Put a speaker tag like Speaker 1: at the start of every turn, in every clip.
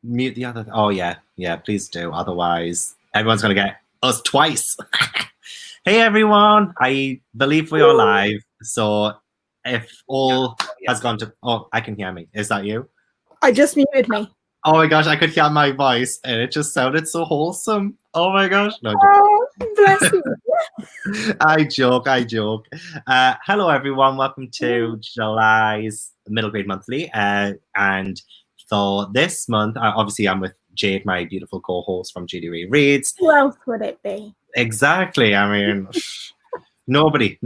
Speaker 1: mute the other. Oh yeah, please do. Otherwise, everyone's gonna get us twice. Hey everyone, I believe we are live. So if all has gone to, I can hear me. Is that you?
Speaker 2: I just muted me.
Speaker 1: Oh my gosh, I could hear my voice and it just sounded so wholesome. Oh my gosh. No,
Speaker 2: bless you.
Speaker 1: I joke. Hello everyone, welcome to July's Middle Grade Monthly. And for this month, obviously I'm with Jade, my beautiful co-host from GD Reads.
Speaker 2: Who else would it be?
Speaker 1: Exactly. I mean, nobody.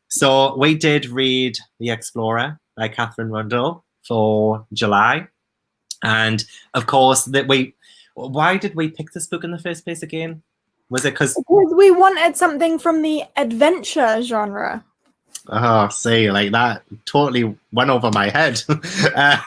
Speaker 1: So we did read The Explorer by Katherine Rundell for July. And of course, why did we pick this book in the first place again? Was it because
Speaker 2: we wanted something from the adventure genre?
Speaker 1: Oh, see, like that totally went over my head.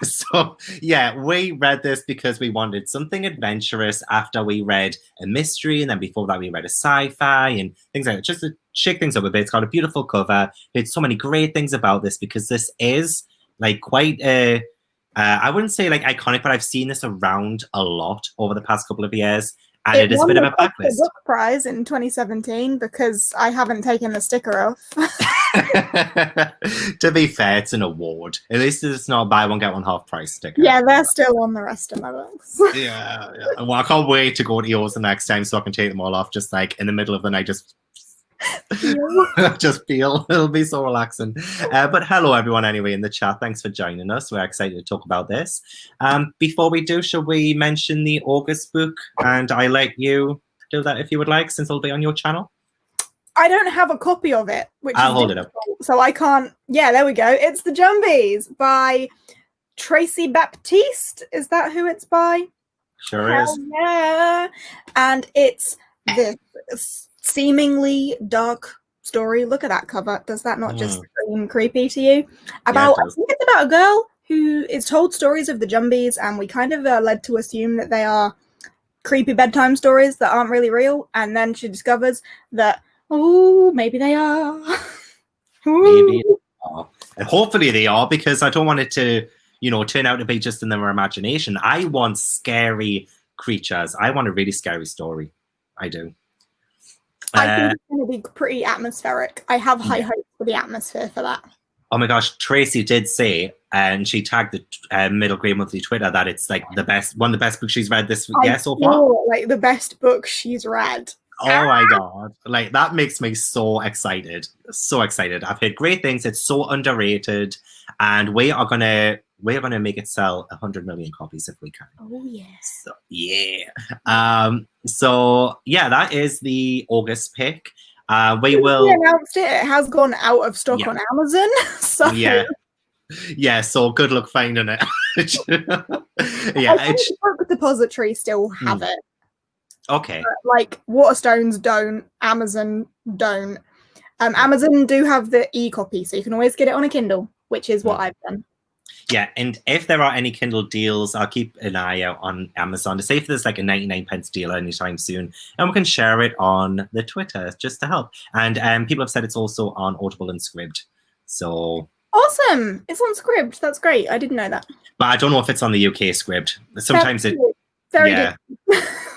Speaker 1: So yeah, we read this because we wanted something adventurous after we read a mystery, and then before that we read a sci-fi and things like that, just to shake things up a bit. It's got a beautiful cover. There's so many great things about this because this is like quite a I wouldn't say like iconic, but I've seen this around a lot over the past couple of years. And it is a bit of a backlist.
Speaker 2: Book prize in 2017 because I haven't taken the sticker off.
Speaker 1: To be fair, it's an award. At least it's not a buy one get one half price sticker.
Speaker 2: Yeah, they're still on the rest of my books.
Speaker 1: Yeah. Well, I can't wait to go to yours the next time so I can take them all off just like in the middle of the night. Just feel it'll be so relaxing. But hello everyone anyway in the chat, thanks for joining us. We're excited to talk about this. Before we do, shall we mention the August book? And I let you do that if you would like, since it'll be on your channel.
Speaker 2: I don't have a copy of it, which
Speaker 1: I'll hold it up,
Speaker 2: so I can't. Yeah, there we go. It's The Jumbies by Tracy Baptiste. Is that who it's by?
Speaker 1: Sure
Speaker 2: Hell
Speaker 1: is.
Speaker 2: Yeah, and it's this seemingly dark story. Look at that cover. Does that not just seem creepy to you? I think it's about a girl who is told stories of the Jumbies, and we kind of are led to assume that they are creepy bedtime stories that aren't really real, and then she discovers that maybe they are.
Speaker 1: Maybe they are. And hopefully they are, because I don't want it to turn out to be just in their imagination. I want scary creatures. I want a really scary story. I do.
Speaker 2: I think it's going to be pretty atmospheric. I have high hopes for the atmosphere for that.
Speaker 1: Oh my gosh, Tracy did say, and she tagged the Middle Grade Monthly Twitter, that it's like one of the best books she's read this year so far.
Speaker 2: Like the best book she's read.
Speaker 1: Oh my god, like that makes me so excited. So excited. I've heard great things. It's so underrated, and we are gonna make it sell 100 million copies if we can.
Speaker 2: Oh yes.
Speaker 1: So, yeah. So yeah, that is the August pick. We
Speaker 2: announced it. It has gone out of stock on Amazon. So
Speaker 1: yeah. So good luck finding it.
Speaker 2: I think Book Depository still have it.
Speaker 1: Okay.
Speaker 2: But, like Waterstones don't. Amazon don't. Amazon do have the e-copy, so you can always get it on a Kindle, which is what I've done.
Speaker 1: Yeah, and if there are any Kindle deals, I'll keep an eye out on Amazon to see if there's like a 99p deal anytime soon, and we can share it on the Twitter just to help. And people have said it's also on Audible and Scribd. So
Speaker 2: awesome! It's on Scribd. That's great. I didn't know that.
Speaker 1: But I don't know if it's on the UK Scribd. Sometimes
Speaker 2: very good.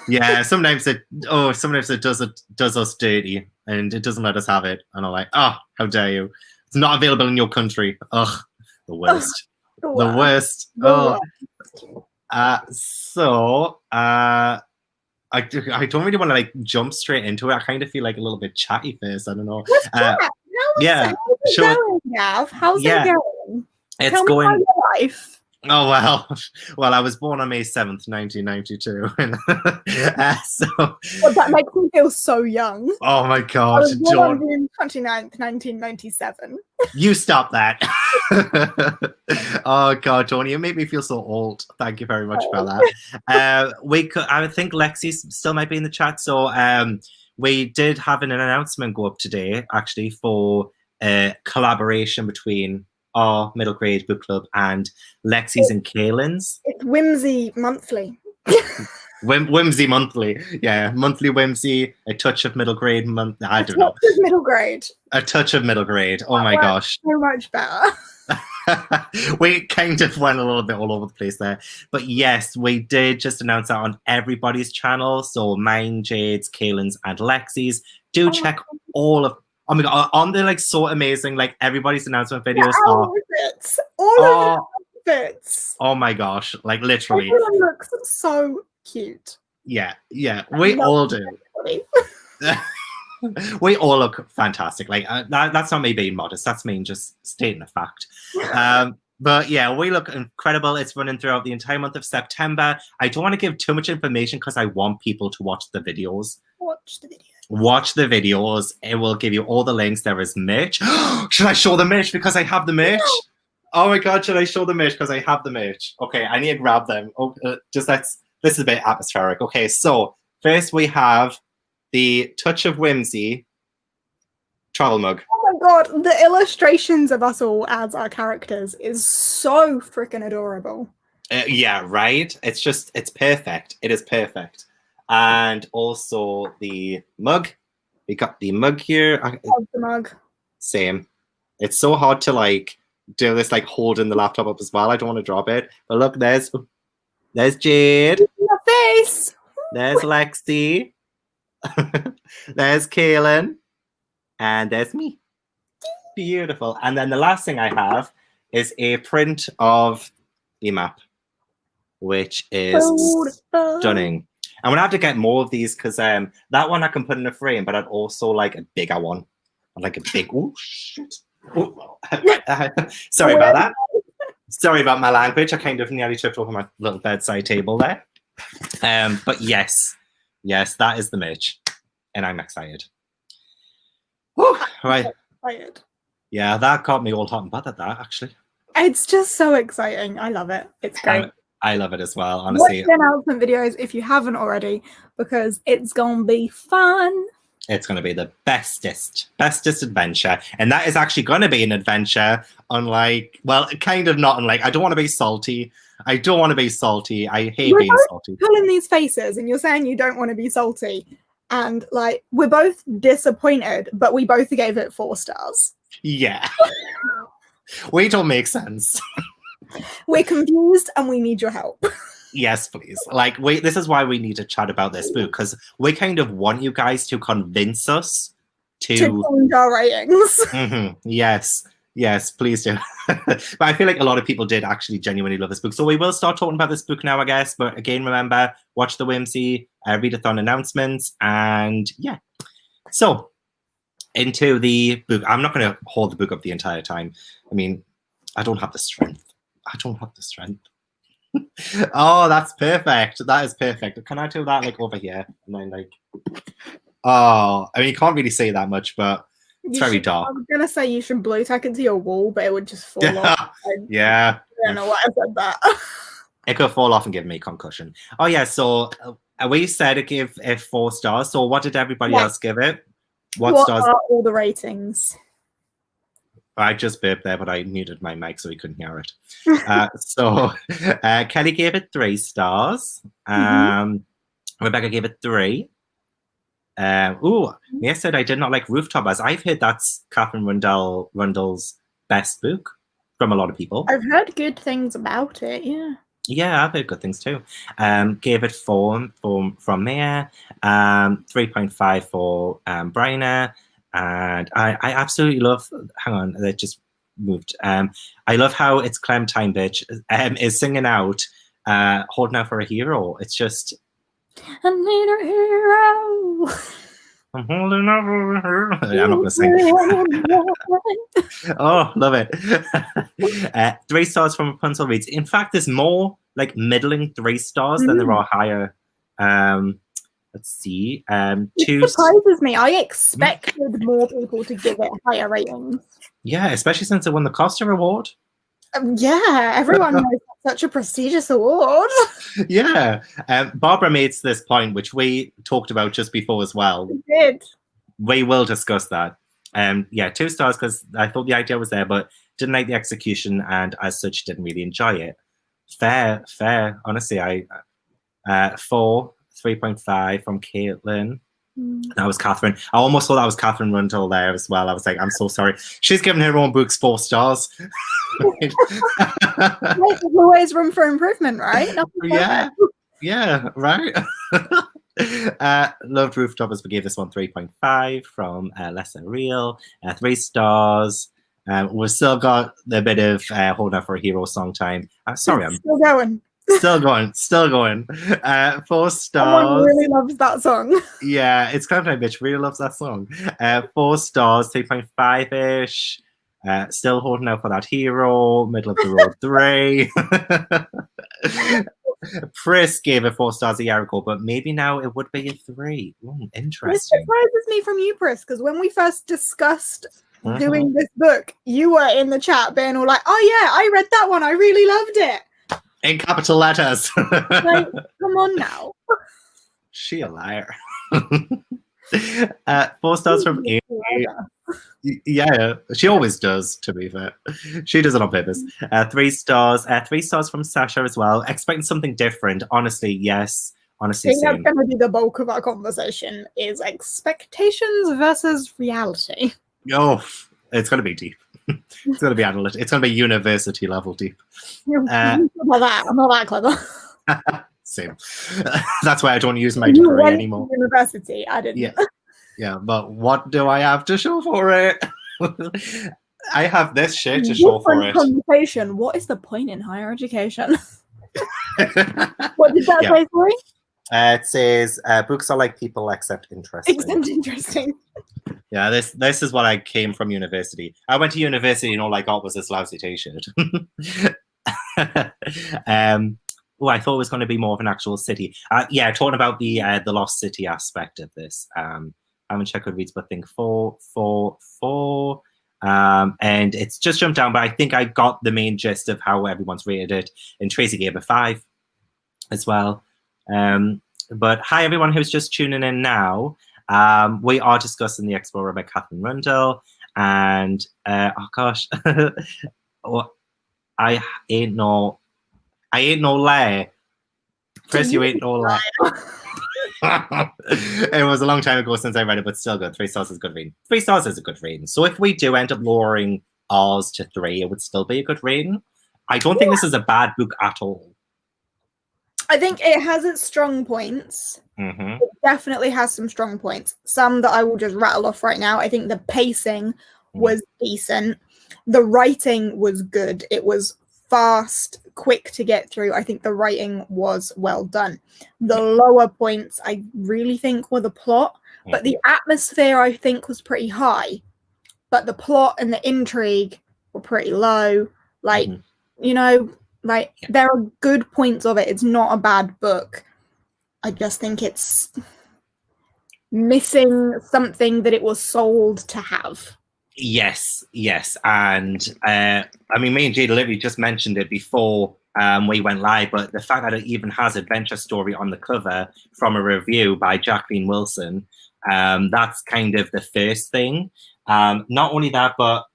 Speaker 1: Yeah, sometimes it does us dirty, and it doesn't let us have it. And I'm like, oh, how dare you! It's not available in your country. Ugh, the worst. The worst. So I don't really want to like jump straight into it. I kind of feel like a little bit chatty first. I don't know.
Speaker 2: How's it going?
Speaker 1: It's
Speaker 2: Tell
Speaker 1: going.
Speaker 2: Me about your life.
Speaker 1: Oh well, I was born on May 7th, 1992. So
Speaker 2: that makes me feel so young.
Speaker 1: Oh my god,
Speaker 2: I was born on June 29th, 1997.
Speaker 1: You stop that. Oh god, Tony, you make me feel so old. Thank you very much for that. I think Lexi still might be in the chat. So we did have an announcement go up today, actually, for a collaboration between our Middle Grade Book Club and Lexi's and Kaylin's.
Speaker 2: It's Whimsy Monthly.
Speaker 1: Whimsy Monthly. Yeah, monthly whimsy, a touch of Middle Grade month. I don't know.
Speaker 2: Middle grade.
Speaker 1: A touch of Middle Grade. Oh my gosh.
Speaker 2: So much better.
Speaker 1: We kind of went a little bit all over the place there. But yes, we did just announce that on everybody's channel. So mine, Jade's, Kaylin's, and Lexi's. Do check all of, oh my god, on the like so amazing, like everybody's announcement videos are
Speaker 2: all of it fits.
Speaker 1: Oh my gosh, like literally.
Speaker 2: Everyone looks so cute.
Speaker 1: Yeah, we all do. We all look fantastic. Like that's not me being modest. That's me just stating a fact. But yeah, we look incredible. It's running throughout the entire month of September. I don't want to give too much information because I want people to watch the videos. Watch the videos. It will give you all the links. There is merch. Should I show the merch because I have the merch? Oh my god, should I show the merch because I have the merch? Okay, I need to grab them. Oh, this is a bit atmospheric. Okay, so first we have the Touch of Whimsy travel mug.
Speaker 2: Oh my god, the illustrations of us all as our characters is so freaking adorable.
Speaker 1: Yeah, right? It's perfect. It is perfect. And also the mug. We got the mug here.
Speaker 2: I love the mug.
Speaker 1: Same. It's so hard to like do this like holding the laptop up as well. I don't want to drop it. But look, there's Jade.
Speaker 2: Your face.
Speaker 1: There's Lexi. There's Kaylin. And there's me. Beautiful. And then the last thing I have is a print of the map, which is stunning. I'm going to have to get more of these because that one I can put in a frame, but I'd also like a bigger one. I'd like a big, oh, shit. Oh. Sorry about that. Sorry about my language. I kind of nearly tripped over my little bedside table there. But yes, that is the merch. And I'm excited. Whew, right.
Speaker 2: Excited.
Speaker 1: Yeah, that got me all hot and bothered, that actually.
Speaker 2: It's just so exciting. I love it. It's great.
Speaker 1: I love it as well, honestly.
Speaker 2: Watch the announcement videos if you haven't already, because it's gonna be fun.
Speaker 1: It's gonna be the bestest adventure, and that is actually gonna be an adventure. Unlike, well, kind of not unlike. I don't want to be salty. I hate being salty.
Speaker 2: Pulling these faces, and you're saying you don't want to be salty, and like we're both disappointed, but we both gave it 4 stars.
Speaker 1: Yeah, we don't make sense.
Speaker 2: We're confused and we need your help.
Speaker 1: Yes, please. Like, this is why we need to chat about this book, because we kind of want you guys to convince us to
Speaker 2: change our ratings.
Speaker 1: Mm-hmm. Yes, please do. But I feel like a lot of people did actually genuinely love this book. So we will start talking about this book now, I guess. But again, remember, watch the Whimsy, readathon announcements, and yeah. So into the book. I'm not going to hold the book up the entire time. I mean, I don't have the strength. Oh, that's perfect. That is perfect. Can I do that like over here? And then like, oh, I mean, you can't really say that much, but it's very dark.
Speaker 2: I was going to say you should blue tack it to your wall, but it would just fall off.
Speaker 1: Yeah.
Speaker 2: I don't know why I said that.
Speaker 1: It could fall off and give me a concussion. Oh, yeah. So we said to give it 4 stars. So what did everybody else give it? What stars?
Speaker 2: Are all the ratings?
Speaker 1: I just burped there, but I muted my mic so we couldn't hear it. So Kelly gave it 3 stars. Rebecca gave it 3. Mia said I did not like Rooftoppers. I've heard that's Katherine Rundell's best book from a lot of people.
Speaker 2: I've heard good things about it, yeah.
Speaker 1: Yeah, I've heard good things too. Gave it 4 from Mia, 3.5 for Bryna. And I absolutely love, hang on, that just moved. I love how it's Clementine Bitch is singing out, Holding Out for a Hero. It's just,
Speaker 2: I need a hero.
Speaker 1: I'm holding out for a hero. I'm not going to sing. Oh, love it. 3 stars from Rapunzel Reads. In fact, there's more like middling 3 stars than there are higher. Let's see. 2
Speaker 2: It surprises me. I expected more people to give it higher ratings.
Speaker 1: Yeah, especially since it won the Costa Award.
Speaker 2: Yeah, everyone knows that's such a prestigious award.
Speaker 1: Yeah. Barbara made this point, which we talked about just before as well.
Speaker 2: We did.
Speaker 1: We will discuss that. Yeah, 2 stars because I thought the idea was there, but didn't like the execution and as such didn't really enjoy it. Fair. Honestly, 4. 3.5 from Caitlin. That was Katherine. I almost thought that was Katherine Rundell there as well. I was like, I'm so sorry. She's given her own books 4 stars.
Speaker 2: There's always room for improvement, right?
Speaker 1: Yeah, right. Loved Rooftopers. We gave this one 3.5 from Lesser Real. 3 stars. We've still got a bit of Hold Out for a Hero song time. Sorry, I'm
Speaker 2: still going.
Speaker 1: Still going. 4 stars.
Speaker 2: Someone really loves that song.
Speaker 1: Yeah, it's kind of like bitch really loves that song. 4 stars, 3.5-ish. Still holding out for that hero. Middle of the road 3. Pris gave it 4 stars a year ago, but maybe now it would be a 3. Interesting.
Speaker 2: This surprises me from you, Pris, because when we first discussed doing this book, you were in the chat being all like, "Oh yeah, I read that one. I really loved it."
Speaker 1: In capital letters.
Speaker 2: Like, come on now.
Speaker 1: She a liar. 4 stars from Amy. Yeah, she always does, to be fair. She does it on purpose. 3 stars. 3 stars from Sasha as well. Expecting something different. Honestly, yes. Honestly,
Speaker 2: I think that's going to be the bulk of our conversation is expectations versus reality.
Speaker 1: Oh, it's going to be deep. It's going to be analytic. It's going to be university level deep.
Speaker 2: I'm not that clever.
Speaker 1: Same. That's why I don't use my degree anymore.
Speaker 2: University, I didn't.
Speaker 1: Yeah, but what do I have to show for it? I have this shit to show for it.
Speaker 2: Conversation. What is the point in higher education? What did that say for you?
Speaker 1: It says books are like people except interesting.
Speaker 2: Except interesting.
Speaker 1: Yeah, this is what I came from university. I went to university and all I got was this lousy t-shirt. I thought it was going to be more of an actual city. Talking about the lost city aspect of this. I haven't checked Goodreads, but I think 4. And it's just jumped down, but I think I got the main gist of how everyone's rated it. And Tracy gave it 5 as well. But hi, everyone who's just tuning in now. We are discussing the Explorer by Katherine Rundell. And, oh gosh, I ain't no lie. Chris, you ain't no lie. It was a long time ago since I read it, but still good. 3 stars is a good reading. 3 stars is a good reading. So if we do end up lowering ours to 3, it would still be a good reading. I don't think this is a bad book at all.
Speaker 2: I think it has its strong points.
Speaker 1: Mm-hmm.
Speaker 2: It definitely has some strong points. Some that I will just rattle off right now. I think the pacing was decent. The writing was good. It was fast, quick to get through. I think the writing was well done. The lower points I really think were the plot, but the atmosphere I think was pretty high. But the plot and the intrigue were pretty low. Like, there are good points of it. It's not a bad book. I just think it's missing something that it was sold to have.
Speaker 1: Yes. And me and Jade Olivia just mentioned it before we went live, but the fact that it even has Adventure Story on the cover from a review by Jacqueline Wilson, that's kind of the first thing. Not only that, but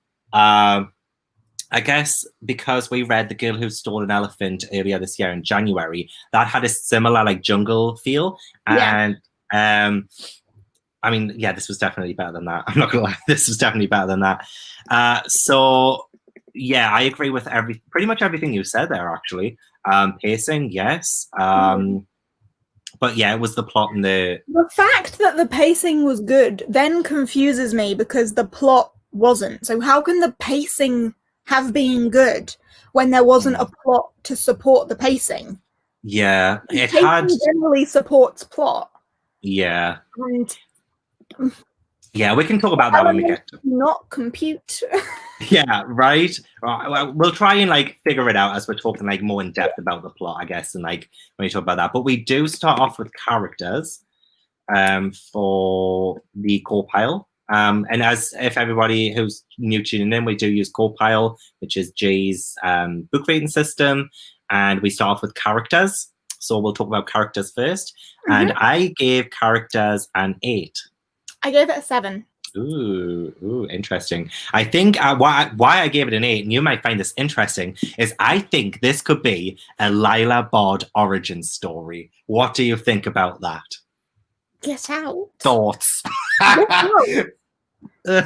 Speaker 1: I guess because we read The Girl Who Stole an Elephant earlier this year in January, that had a similar jungle feel. And this was definitely better than that. I'm not gonna lie, this was definitely better than that. I agree with pretty much everything you said there, actually. Pacing, yes. But yeah, it was the plot and the
Speaker 2: fact that the pacing was good then confuses me because the plot wasn't. So how can the pacing have been good when there wasn't a plot to support the pacing?
Speaker 1: Yeah, it
Speaker 2: generally supports plot.
Speaker 1: Yeah.
Speaker 2: And
Speaker 1: yeah, we can talk about that when we get to
Speaker 2: not compute.
Speaker 1: Yeah, right. We'll try and figure it out as we're talking more in depth about the plot, I guess, and when we talk about that. But we do start off with characters for the co-pile. And as if everybody who's new tuning in, we do use co-pile, which is Jay's book rating system, and we start off with characters. So we'll talk about characters first. And I gave characters an 8.
Speaker 2: I gave it a 7.
Speaker 1: Ooh, interesting. I think why I gave it an 8, and you might find this interesting, is I think this could be a Lila Bod origin story. What do you think about that?
Speaker 2: Get out.
Speaker 1: Thoughts.
Speaker 2: Get out.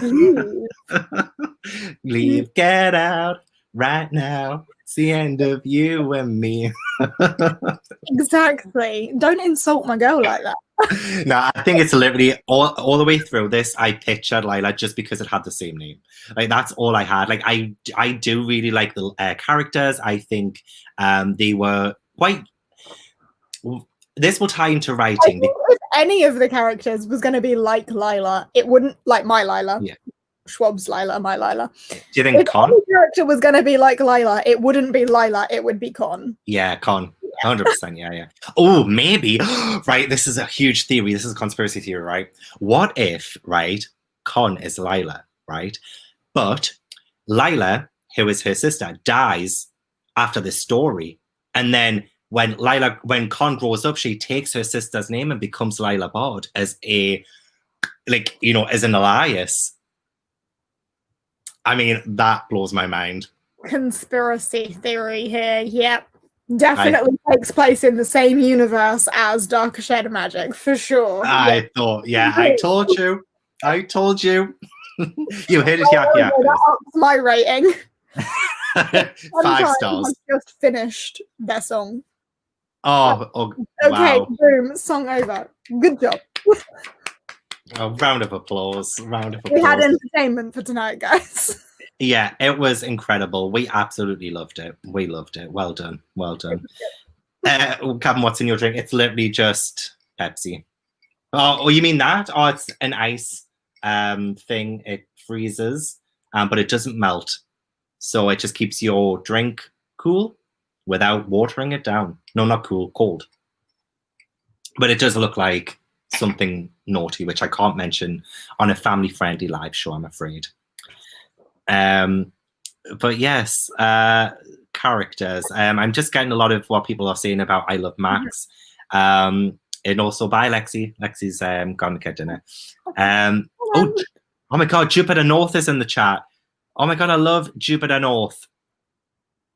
Speaker 2: Leave.
Speaker 1: Leave, get out right now. It's the end of you and me.
Speaker 2: Exactly. Don't insult my girl like that.
Speaker 1: No, I think it's literally all the way through this. I pictured Lila just because it had the same name. Like that's all I had. Like I do really like the characters. I think they were quite. This will tie into writing.
Speaker 2: If any of the characters was going to be like Lila, it wouldn't like my Lila.
Speaker 1: Yeah.
Speaker 2: Schwab's Lila, my Lila.
Speaker 1: Do you think Con?
Speaker 2: If any character was going to be like Lila, it wouldn't be Lila, it would be Con.
Speaker 1: Yeah, Con. 100%, yeah. Oh, maybe. Right, this is a huge theory. This is a conspiracy theory, right? What if, right, Con is Lila, right? But Lila, who is her sister, dies after this story. And then when Con grows up, she takes her sister's name and becomes Lila Bard as a, like, you know, as an alias. I mean, that blows my mind.
Speaker 2: Conspiracy theory here, yep. Definitely takes place in the same universe as Dark Shadow Magic, for sure.
Speaker 1: I thought, yeah, I told you. You hit it, yeah.
Speaker 2: That ups my rating.
Speaker 1: 5 stars.
Speaker 2: I've just finished their song.
Speaker 1: Oh,
Speaker 2: okay,
Speaker 1: wow.
Speaker 2: boom, song over. Good job.
Speaker 1: A round of applause.
Speaker 2: We had entertainment for tonight, guys.
Speaker 1: Yeah, it was incredible. We absolutely loved it. We loved it. Well done. Captain, what's in your drink? It's literally just Pepsi. Oh, you mean that? Oh, it's an ice thing. It freezes, but it doesn't melt. So it just keeps your drink cool without watering it down. No, not cool, cold. But it does look like something naughty, which I can't mention on a family-friendly live show, I'm afraid. But yes, characters. I'm just getting a lot of what people are saying about I Love Max. And also bye Lexi. Lexi's gone to get dinner. Oh my god, Jupiter North is in the chat. Oh my god, I love Jupiter North.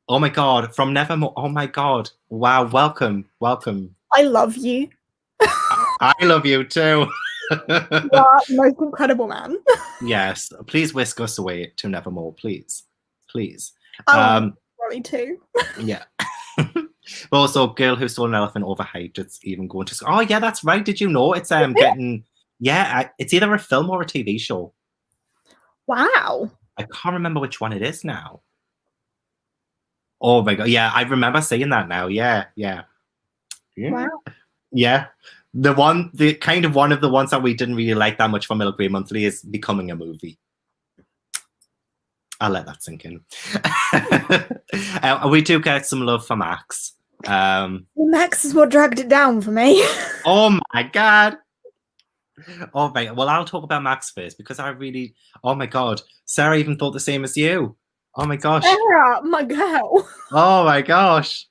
Speaker 1: Oh my god, from Nevermore. Oh my god. Wow, welcome.
Speaker 2: I love you.
Speaker 1: I love you too.
Speaker 2: You are the most incredible man.
Speaker 1: Yes, please whisk us away to Nevermore, please.
Speaker 2: Probably too.
Speaker 1: Yeah. But also, Girl Who Stole an Elephant, overhyped. It's even going to. Oh yeah, that's right. Did you know it's getting? Yeah, it's either a film or a TV show.
Speaker 2: Wow.
Speaker 1: I can't remember which one it is now. Oh my god! Yeah, I remember saying that now. Yeah.
Speaker 2: Wow.
Speaker 1: Yeah. The kind of one of the ones that we didn't really like that much from Middle Grey Monthly is becoming a movie. I'll let that sink in. We do get some love for Max.
Speaker 2: Max is what dragged it down for me.
Speaker 1: Oh my god. Oh my. Well, I'll talk about Max first because I really. Oh my god, Sarah even thought the same as you. Oh my gosh.
Speaker 2: Sarah, my girl.
Speaker 1: Oh my gosh.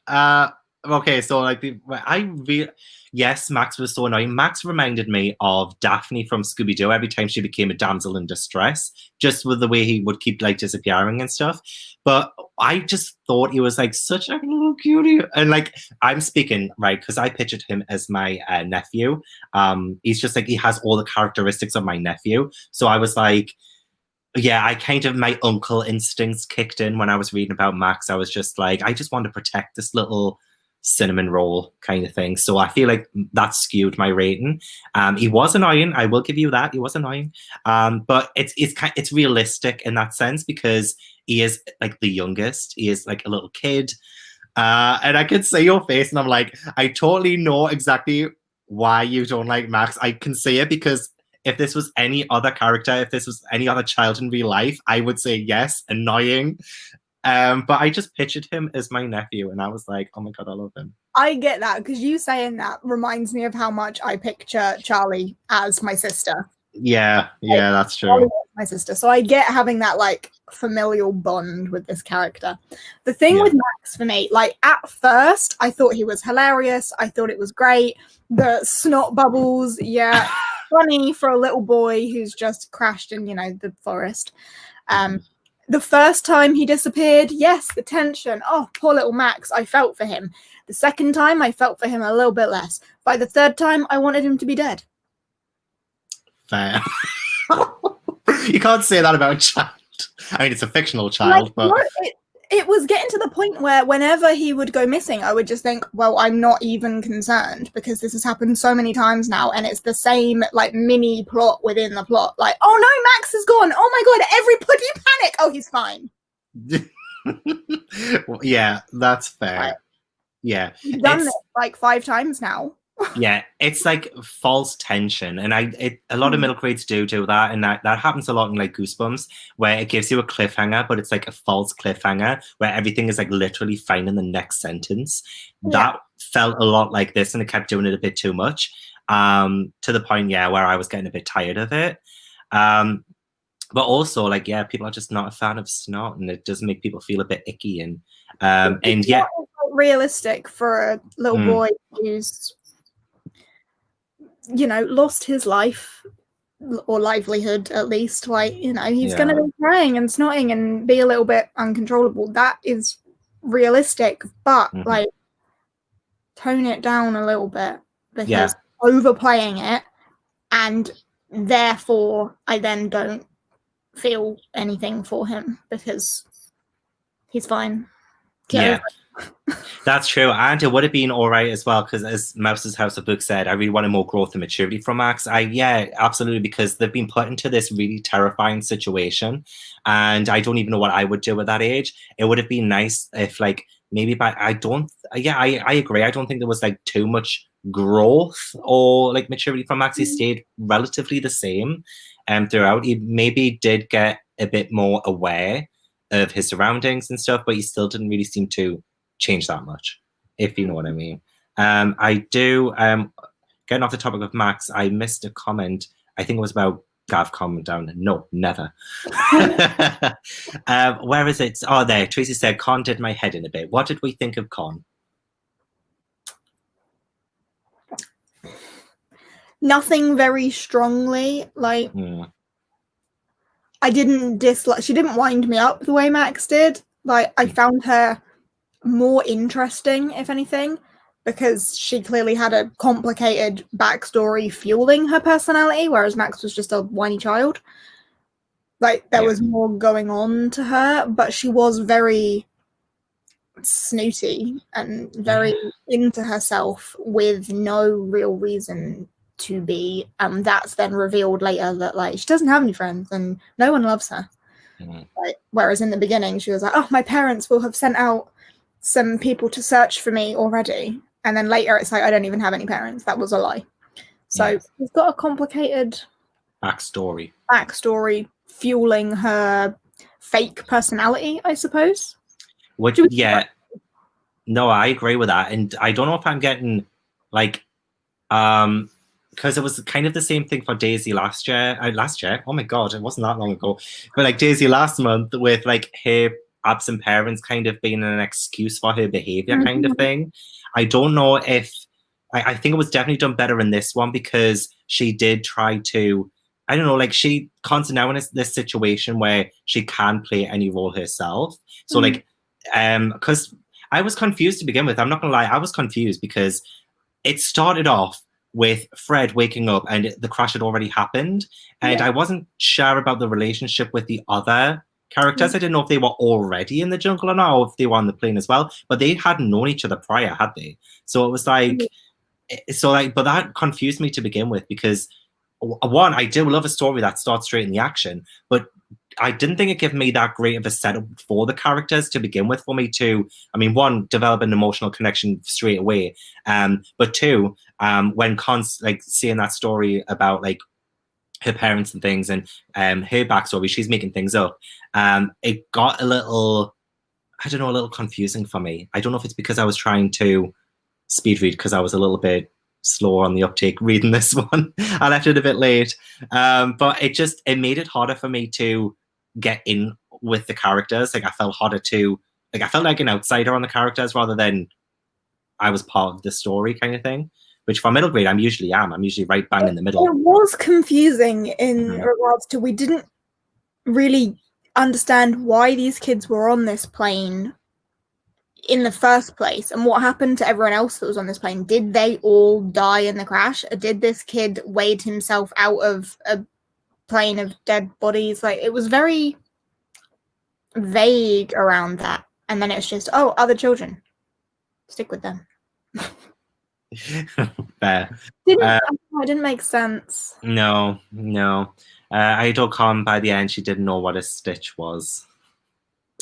Speaker 1: Okay, so like yes, Max was so annoying. Max reminded me of Daphne from Scooby-Doo every time she became a damsel in distress, just with the way he would keep like disappearing and stuff. But I just thought he was like such a little cutie. And like I'm speaking, right, because I pictured him as my nephew. He's just like he has all the characteristics of my nephew. So I was like, yeah, I kind of, my uncle instincts kicked in when I was reading about Max. I was just like, I just want to protect this little cinnamon roll kind of thing. So I feel like that skewed my rating. He was annoying. I will give you that. He was annoying. But it's realistic in that sense because he is like the youngest. He is like a little kid. And I could see your face and I'm like, I totally know exactly why you don't like Max. I can see it because if this was any other character, if this was any other child in real life, I would say yes, annoying. But I just pictured him as my nephew and I was like, oh my god, I love him.
Speaker 2: I get that because you saying that reminds me of how much I picture Charlie as my sister.
Speaker 1: Yeah, that's true.
Speaker 2: My sister. So I get having that like familial bond with this character. The thing with Max for me, like at first I thought he was hilarious. I thought it was great. The snot bubbles, yeah, funny for a little boy who's just crashed in, the forest. The first time he disappeared, yes, the tension. Oh, poor little Max. I felt for him. The second time, I felt for him a little bit less. By the third time, I wanted him to be dead.
Speaker 1: Fair. You can't say that about a child. I mean, it's a fictional child, but
Speaker 2: it was getting to the point where whenever he would go missing, I would just think, well, I'm not even concerned because this has happened so many times now, and it's the same like mini plot within the plot. Like, oh no, Max is gone. Oh my god, everybody panic. Oh, he's fine.
Speaker 1: Well, yeah, that's fair.
Speaker 2: Right.
Speaker 1: Yeah,
Speaker 2: You've done this like 5 times now.
Speaker 1: Yeah, it's like false tension, and a lot of middle grades do that, and that happens a lot in like Goosebumps, where it gives you a cliffhanger, but it's like a false cliffhanger where everything is like literally fine in the next sentence. Yeah. That felt a lot like this, and it kept doing it a bit too much, to the point, yeah, where I was getting a bit tired of it. But also, like, yeah, people are just not a fan of snot, and it does make people feel a bit icky, and yeah,
Speaker 2: realistic for a little boy who's, you know, lost his life or livelihood at least. Like, you know, he's going to be crying and snotting and be a little bit uncontrollable. That is realistic, but like, tone it down a little bit, because overplaying it, and therefore I then don't feel anything for him because he's fine.
Speaker 1: Yeah. That's true, and it would have been all right as well, because as Mouse's House of Books said, I really wanted more growth and maturity from Max. Yeah, absolutely, because they've been put into this really terrifying situation, and I don't even know what I would do at that age. It would have been nice if, like, maybe I agree. I don't think there was like too much growth or like maturity from Max. He stayed relatively the same throughout. He maybe did get a bit more aware of his surroundings and stuff, but he still didn't really seem to change that much, if you know what I mean. I do, getting off the topic of Max, I missed a comment. I think it was about Gav comment down. No, never. Where is it? Oh, there. Tracy said, Con did my head in a bit. What did we think of Con?
Speaker 2: Nothing very strongly. Like, I didn't dislike, she didn't wind me up the way Max did. Like, I found her more interesting, if anything, because she clearly had a complicated backstory fueling her personality, whereas Max was just a whiny child. Like, there was more going on to her, but she was very snooty and very into herself with no real reason to be. That's then revealed later that, like, she doesn't have any friends and no one loves her. Like, whereas in the beginning she was like, oh, my parents will have sent out some people to search for me already, and then later it's like, I don't even have any parents. That was a lie. So she's got a complicated
Speaker 1: backstory
Speaker 2: fueling her fake personality, I suppose.
Speaker 1: Which, no, I agree with that, and I don't know if I'm getting like because it was kind of the same thing for Daisy last year. Oh my god, it wasn't that long ago. But like Daisy last month, with like her absent parents kind of being an excuse for her behavior kind of thing. I don't know if I think it was definitely done better in this one, because she did try to, I don't know, like, she constantly now in this situation where she can play any role herself. So like, because I was confused to begin with. I'm not gonna lie, I was confused because it started off with Fred waking up and the crash had already happened, and I wasn't sure about the relationship with the other characters. I didn't know if they were already in the jungle or not, or if they were on the plane as well, but they hadn't known each other prior, had they? So it was like, but that confused me to begin with, because one, I do love a story that starts straight in the action, but I didn't think it gave me that great of a setup for the characters to begin with for me to, I mean, one, develop an emotional connection straight away, but two, when like seeing that story about like her parents and things, and her backstory, she's making things up, it got a little, I don't know, a little confusing for me. I don't know if it's because I was trying to speed read, because I was a little bit slower on the uptake reading this one. I left it a bit late, but it made it harder for me to get in with the characters. Like, I felt harder to, like, I felt like an outsider on the characters rather than I was part of the story kind of thing, which for middle grade I'm usually right bang in the middle.
Speaker 2: It was confusing in regards to, we didn't really understand why these kids were on this plane in the first place, and what happened to everyone else that was on this plane? Did they all die in the crash, or did this kid wade himself out of a plane of dead bodies? Like, it was very vague around that, and then it's just, oh, other children, stick with them.
Speaker 1: Fair.
Speaker 2: It didn't make sense.
Speaker 1: No. Idol by the end, she didn't know what a stitch was.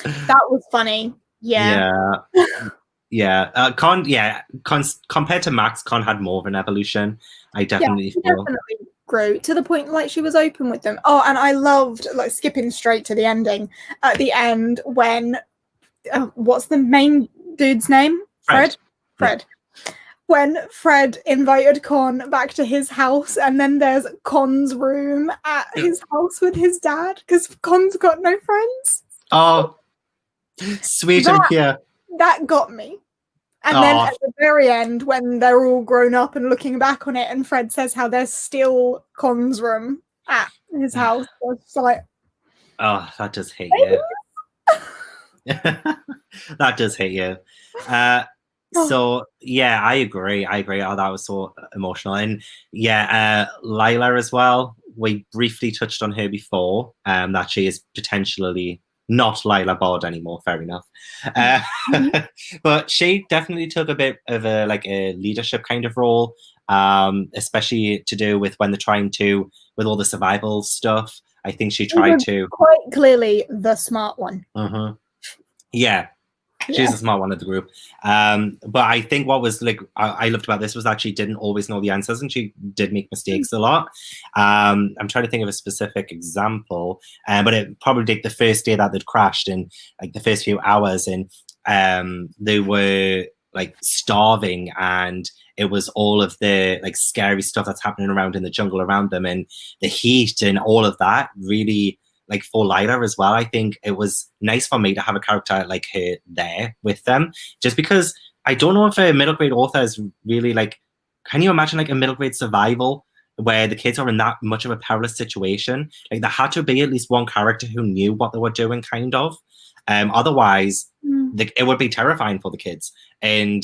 Speaker 2: That was funny. Yeah.
Speaker 1: Compared to Max, Con had more of an evolution. I definitely
Speaker 2: grew to the point like she was open with them. Oh, and I loved, like, skipping straight to the ending, at the end when what's the main dude's name? Fred. Yeah. When Fred invited Con back to his house, and then there's Con's room at his house with his dad, because Con's got no friends.
Speaker 1: Oh, sweet and pure.
Speaker 2: That got me. And then at the very end, when they're all grown up and looking back on it, and Fred says how there's still Con's room at his house, it's like,
Speaker 1: oh, that does hit you. That does hit you. So yeah, I agree. Oh, that was so emotional. And yeah, Lila as well. We briefly touched on her before, that she is potentially not Lila Bod anymore. Fair enough. But she definitely took a bit of a leadership kind of role, especially to do with when they're trying to, with all the survival stuff. I think she tried to
Speaker 2: quite clearly the smart one.
Speaker 1: Yeah. She's a smart one of the group. But I think what was I loved about this was that she didn't always know the answers, and she did make mistakes a lot. I'm trying to think of a specific example, but it probably the first day that they'd crashed, and the first few hours, and they were starving, and it was all of the scary stuff that's happening around in the jungle around them, and the heat and all of that really. For Lila as well, I think it was nice for me to have a character like her there with them, just because I don't know if a middle grade author is really can you imagine a middle grade survival where the kids are in that much of a perilous situation? There had to be at least one character who knew what they were doing, kind of. Otherwise, it would be terrifying for the kids. And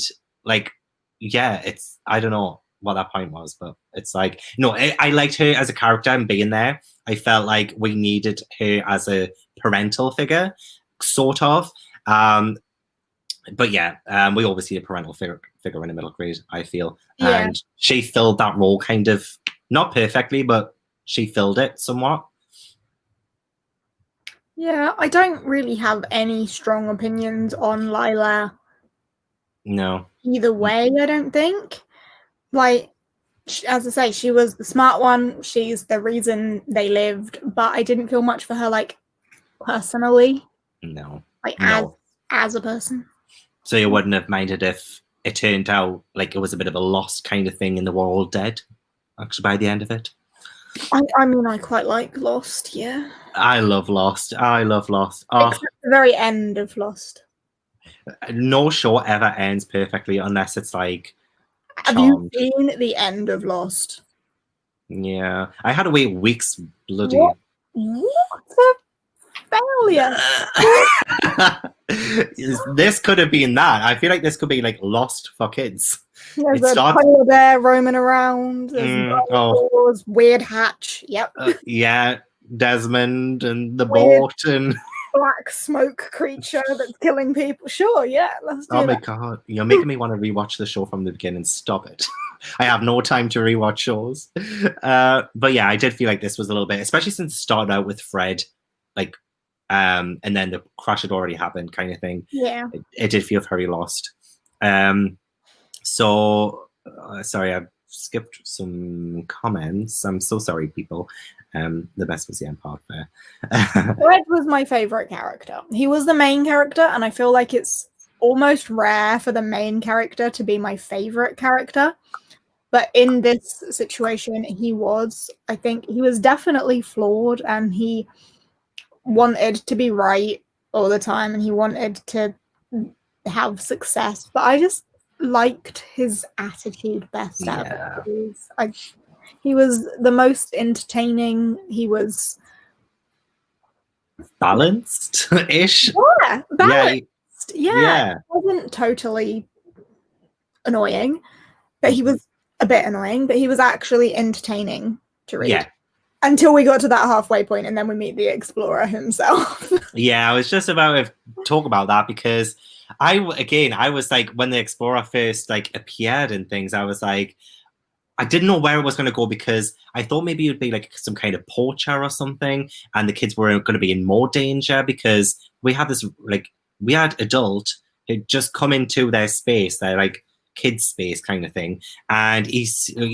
Speaker 1: it's, I don't know what that point was, but it's I liked her as a character and being there. I felt like we needed her as a parental figure, sort of. But yeah, we always see a parental figure in a middle grade, I feel. Yeah. And she filled that role kind of, not perfectly, but she filled it somewhat.
Speaker 2: Yeah, I don't really have any strong opinions on Lila.
Speaker 1: No.
Speaker 2: Either way, I don't think. As I say, she was the smart one. She's the reason they lived, but I didn't feel much for her, personally.
Speaker 1: No.
Speaker 2: As a person.
Speaker 1: So you wouldn't have minded if it turned out it was a bit of a lost kind of thing and they were all dead, actually, by the end of it?
Speaker 2: I mean, I quite like Lost, yeah.
Speaker 1: I love Lost. Oh.
Speaker 2: Except the very end of Lost.
Speaker 1: No show ever ends perfectly unless it's
Speaker 2: Have you seen the end of Lost?
Speaker 1: Yeah. I had to wait weeks, bloody.
Speaker 2: What a failure.
Speaker 1: This could have been that. I feel like this could be Lost for kids.
Speaker 2: There's a polar bear roaming around. There's weird hatch. Yep.
Speaker 1: Yeah. Desmond and the boat and
Speaker 2: black smoke creature that's killing people. Sure, yeah, let's do that.
Speaker 1: Oh my god, you're making me want to rewatch the show from the beginning. Stop it. I have no time to rewatch shows. But yeah, I did feel like this was a little bit, especially since it started out with Fred, and then the crash had already happened, kind of thing.
Speaker 2: Yeah,
Speaker 1: it did feel very Lost. So sorry, I've skipped some comments. I'm so sorry, people. The best was the end part there.
Speaker 2: Fred was my favorite character. He was the main character, and I feel like it's almost rare for the main character to be my favorite character. But in this situation, I think he was definitely flawed, and he wanted to be right all the time, and he wanted to have success. But I just liked his attitude best out of these. He was the most entertaining. He was
Speaker 1: balanced-ish.
Speaker 2: Yeah, balanced. Yeah. He wasn't totally annoying, but he was a bit annoying, but he was actually entertaining to read.
Speaker 1: Yeah.
Speaker 2: Until we got to that halfway point, and then we meet the explorer himself.
Speaker 1: Yeah, I was just about to talk about that because I was like, when the explorer first like appeared and things, I was like, I didn't know where it was going to go because I thought maybe it would be like some kind of poacher or something, and the kids were going to be in more danger because we had this we had adult who'd just come into their space, their like kids space kind of thing, and he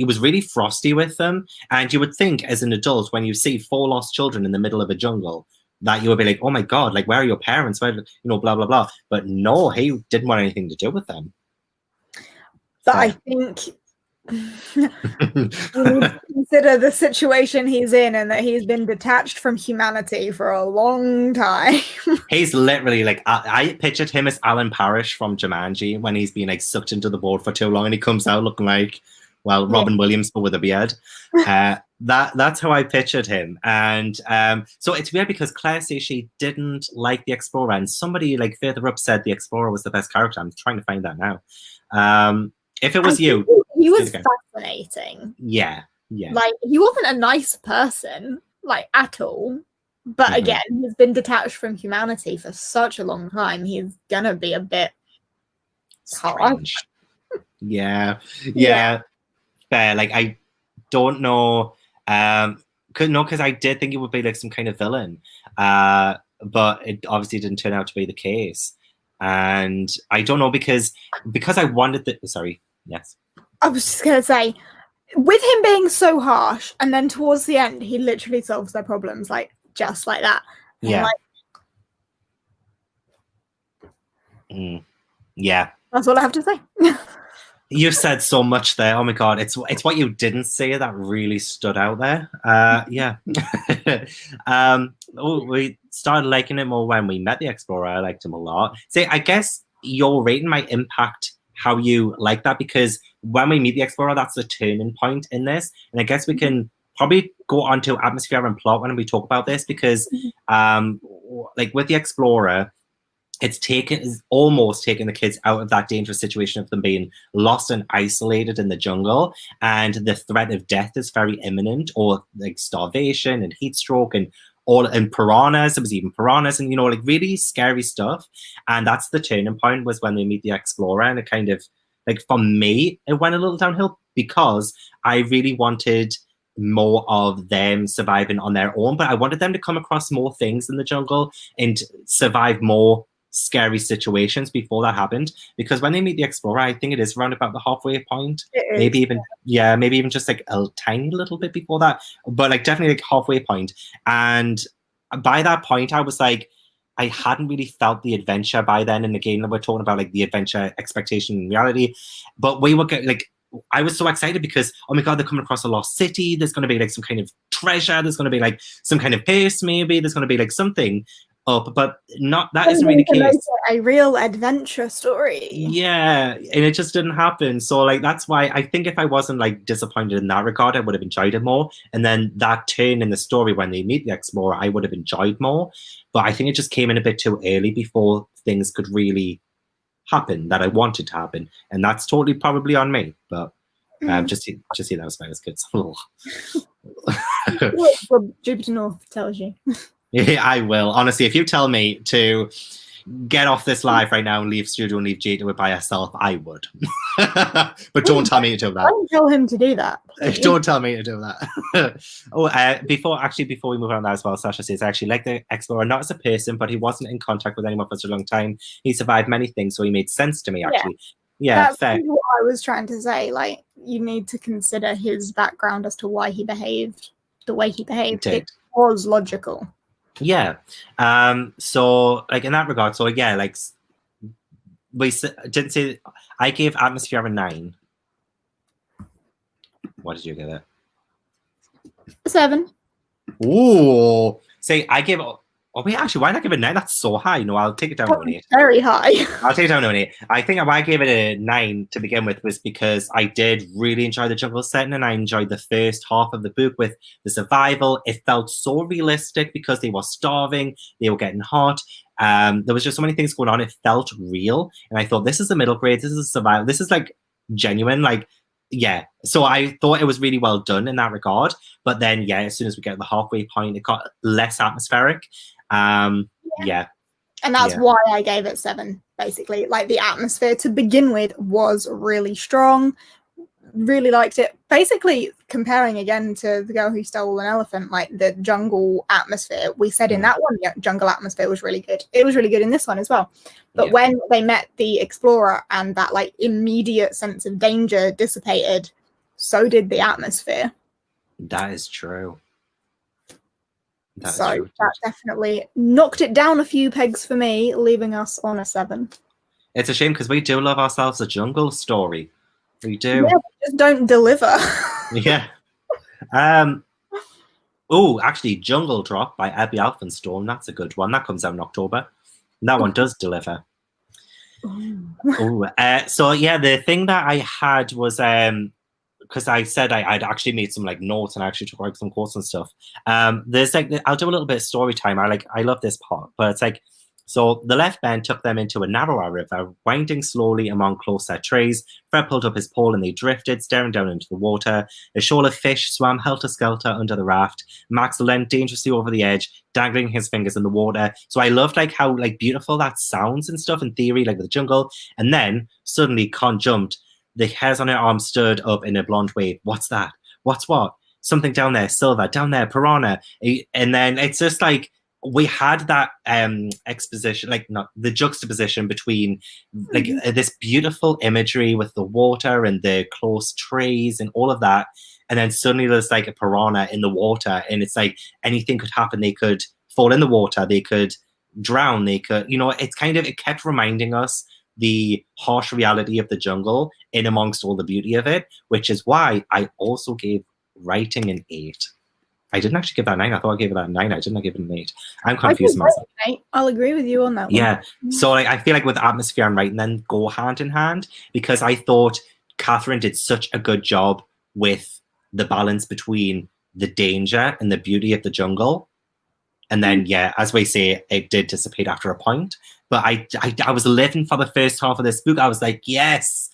Speaker 1: was really frosty with them. And you would think as an adult, when you see 4 lost children in the middle of a jungle, that you would be like, oh my god, like where are your parents, where, blah blah blah. But no, he didn't want anything to do with them.
Speaker 2: But I think you need to consider the situation he's in and that he's been detached from humanity for a long time.
Speaker 1: He's literally like, I pictured him as Alan Parrish from Jumanji when he's been like sucked into the board for too long and he comes out looking like, well, Robin Williams but with a beard. That's how I pictured him. And so it's weird because Claire says she didn't like the Explorer, and somebody like further up said the Explorer was the best character. I'm trying to find that now. If it was you,
Speaker 2: he was fascinating.
Speaker 1: Yeah.
Speaker 2: Like he wasn't a nice person, like at all. But again, he's been detached from humanity for such a long time. He's gonna be a bit
Speaker 1: strange. Yeah. Fair. Like I don't know. Because I did think it would be like some kind of villain. But it obviously didn't turn out to be the case. And I don't know because I wanted the sorry. Yes.
Speaker 2: I was just gonna say, with him being so harsh, and then towards the end, he literally solves their problems like just like that.
Speaker 1: Yeah. Yeah.
Speaker 2: That's all I have to say.
Speaker 1: You said so much there. Oh my god, it's what you didn't say that really stood out there. Yeah. We started liking it more when we met the Explorer. I liked him a lot. See, I guess your rating might impact how you like that, because when we meet the Explorer, that's the turning point in this. And I guess we can probably go on to atmosphere and plot when we talk about this, because like with the Explorer, it's almost taken the kids out of that dangerous situation of them being lost and isolated in the jungle, and the threat of death is very imminent, or like starvation and heat stroke and piranhas. There was even piranhas and like really scary stuff. And that's the turning point, was when they meet the Explorer. And it kind of, like, for me, it went a little downhill because I really wanted more of them surviving on their own, but I wanted them to come across more things in the jungle and survive more scary situations before that happened. Because when they meet the Explorer, I think it is around about the halfway point, maybe even just like a tiny little bit before that, but like definitely like halfway point. And by that point, I was like, I hadn't really felt the adventure by then. And again, we're talking about like the adventure expectation in reality, but we were like, I was so excited because, oh my god, they're coming across a lost city. There's going to be like some kind of treasure. There's going to be like some kind of pace, maybe. There's going to be like something up, but not that isn't really the case.
Speaker 2: A real adventure story.
Speaker 1: Yeah, and it just didn't happen. So like that's why I think if I wasn't like disappointed in that regard, I would have enjoyed it more. And then that turn in the story when they meet the Explorer, I would have enjoyed more. But I think it just came in a bit too early before things could really happen that I wanted to happen, and that's totally probably on me. But just see that was my kids.
Speaker 2: Well, Jupiter North tells you.
Speaker 1: Yeah, I will. Honestly, if you tell me to get off this live right now and leave studio and leave Jade to it by herself, I would. But don't tell me to do that.
Speaker 2: Don't tell him to do that. Please.
Speaker 1: Don't tell me to do that. Before we move on that as well, Sasha says, I actually like the Explorer, not as a person, but he wasn't in contact with anyone for such a long time. He survived many things, so he made sense to me, actually. Yeah,
Speaker 2: that's
Speaker 1: fair.
Speaker 2: what I was trying to say. Like, you need to consider his background as to why he behaved the way he behaved. It was logical.
Speaker 1: Yeah. So like in that regard, so yeah, like we didn't say, I gave Atmosphere a 9. What did you give it?
Speaker 2: 7.
Speaker 1: Ooh. Say I gave. Oh wait, actually, why not give it a 9? That's so high. No, I'll take it down to an 8.
Speaker 2: Very high.
Speaker 1: I'll take it down to an 8. I think why I gave it a 9 to begin with was because I did really enjoy the jungle setting, and I enjoyed the first half of the book with the survival. It felt so realistic because they were starving, they were getting hot, There was just so many things going on. It felt real. And I thought, this is the middle grade. This is survival. This is like genuine. Like, yeah. So I thought it was really well done in that regard. But then, yeah, as soon as we get to the halfway point, it got less atmospheric. Yeah.
Speaker 2: And that's why I gave it 7, basically. Like, the atmosphere to begin with was really strong. Really liked it. Basically, comparing again to The Girl Who Stole an Elephant, like the jungle atmosphere, we said in that one, jungle atmosphere was really good. It was really good in this one as well. But when they met the explorer and that like immediate sense of danger dissipated, so did the atmosphere.
Speaker 1: That is true.
Speaker 2: That definitely knocked it down a few pegs for me, leaving us on a 7.
Speaker 1: It's a shame because we do love ourselves a jungle story. We do.
Speaker 2: Yeah, we just don't deliver.
Speaker 1: Yeah. Actually, Jungle Drop by Abby Alpenstorm. That's a good one. That comes out in October. That one does deliver. So yeah, the thing that I had was because I said I'd actually made some like notes and I actually took like some quotes and stuff. There's like I'll do a little bit of story time. I love this part, but it's like, so the left band took them into a narrower river, winding slowly among close-set trees. Fred pulled up his pole and they drifted, staring down into the water. A shoal of fish swam helter-skelter under the raft. Max leant dangerously over the edge, dangling his fingers in the water. So I loved like how like beautiful that sounds and stuff in theory, like with the jungle. And then suddenly Con jumped. The hairs on her arm stood up in a blonde wave. What's that? What's what? Something down there, silver, down there, piranha. And then it's just like, we had that exposition, like not the juxtaposition between like this beautiful imagery with the water and the close trees and all of that. And then suddenly there's like a piranha in the water and it's like anything could happen. They could fall in the water. They could drown. They could, it's kind of, it kept reminding us the harsh reality of the jungle in amongst all the beauty of it, which is why I also gave writing an 8. I didn't actually give that 9. I thought I gave it that 9. I didn't give it an 8. I'm confused myself.
Speaker 2: I'll agree with you on that one.
Speaker 1: Yeah. So like, I feel like with atmosphere and writing then go hand in hand because I thought Katherine did such a good job with the balance between the danger and the beauty of the jungle. And then, yeah, as we say, it did dissipate after a point. But I was living for the first half of this book. I was like, yes,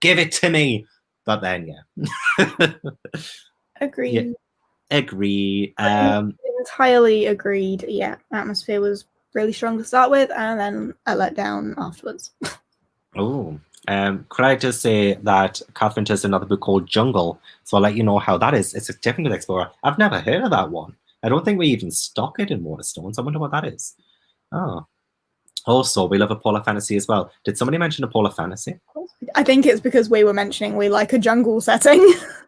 Speaker 1: give it to me. But then, yeah.
Speaker 2: Agreed.
Speaker 1: Yeah. Agree.
Speaker 2: Entirely agreed. Yeah, atmosphere was really strong to start with, and then a letdown afterwards.
Speaker 1: Could I just say that Katherine does another book called Jungle? So I'll let you know how that is. It's a different explorer. I've never heard of that one. I don't think we even stock it in Waterstones. I wonder what that is. Oh. Also, we love a polar fantasy as well. Did somebody mention a polar fantasy?
Speaker 2: I think it's because we were mentioning we like a jungle setting.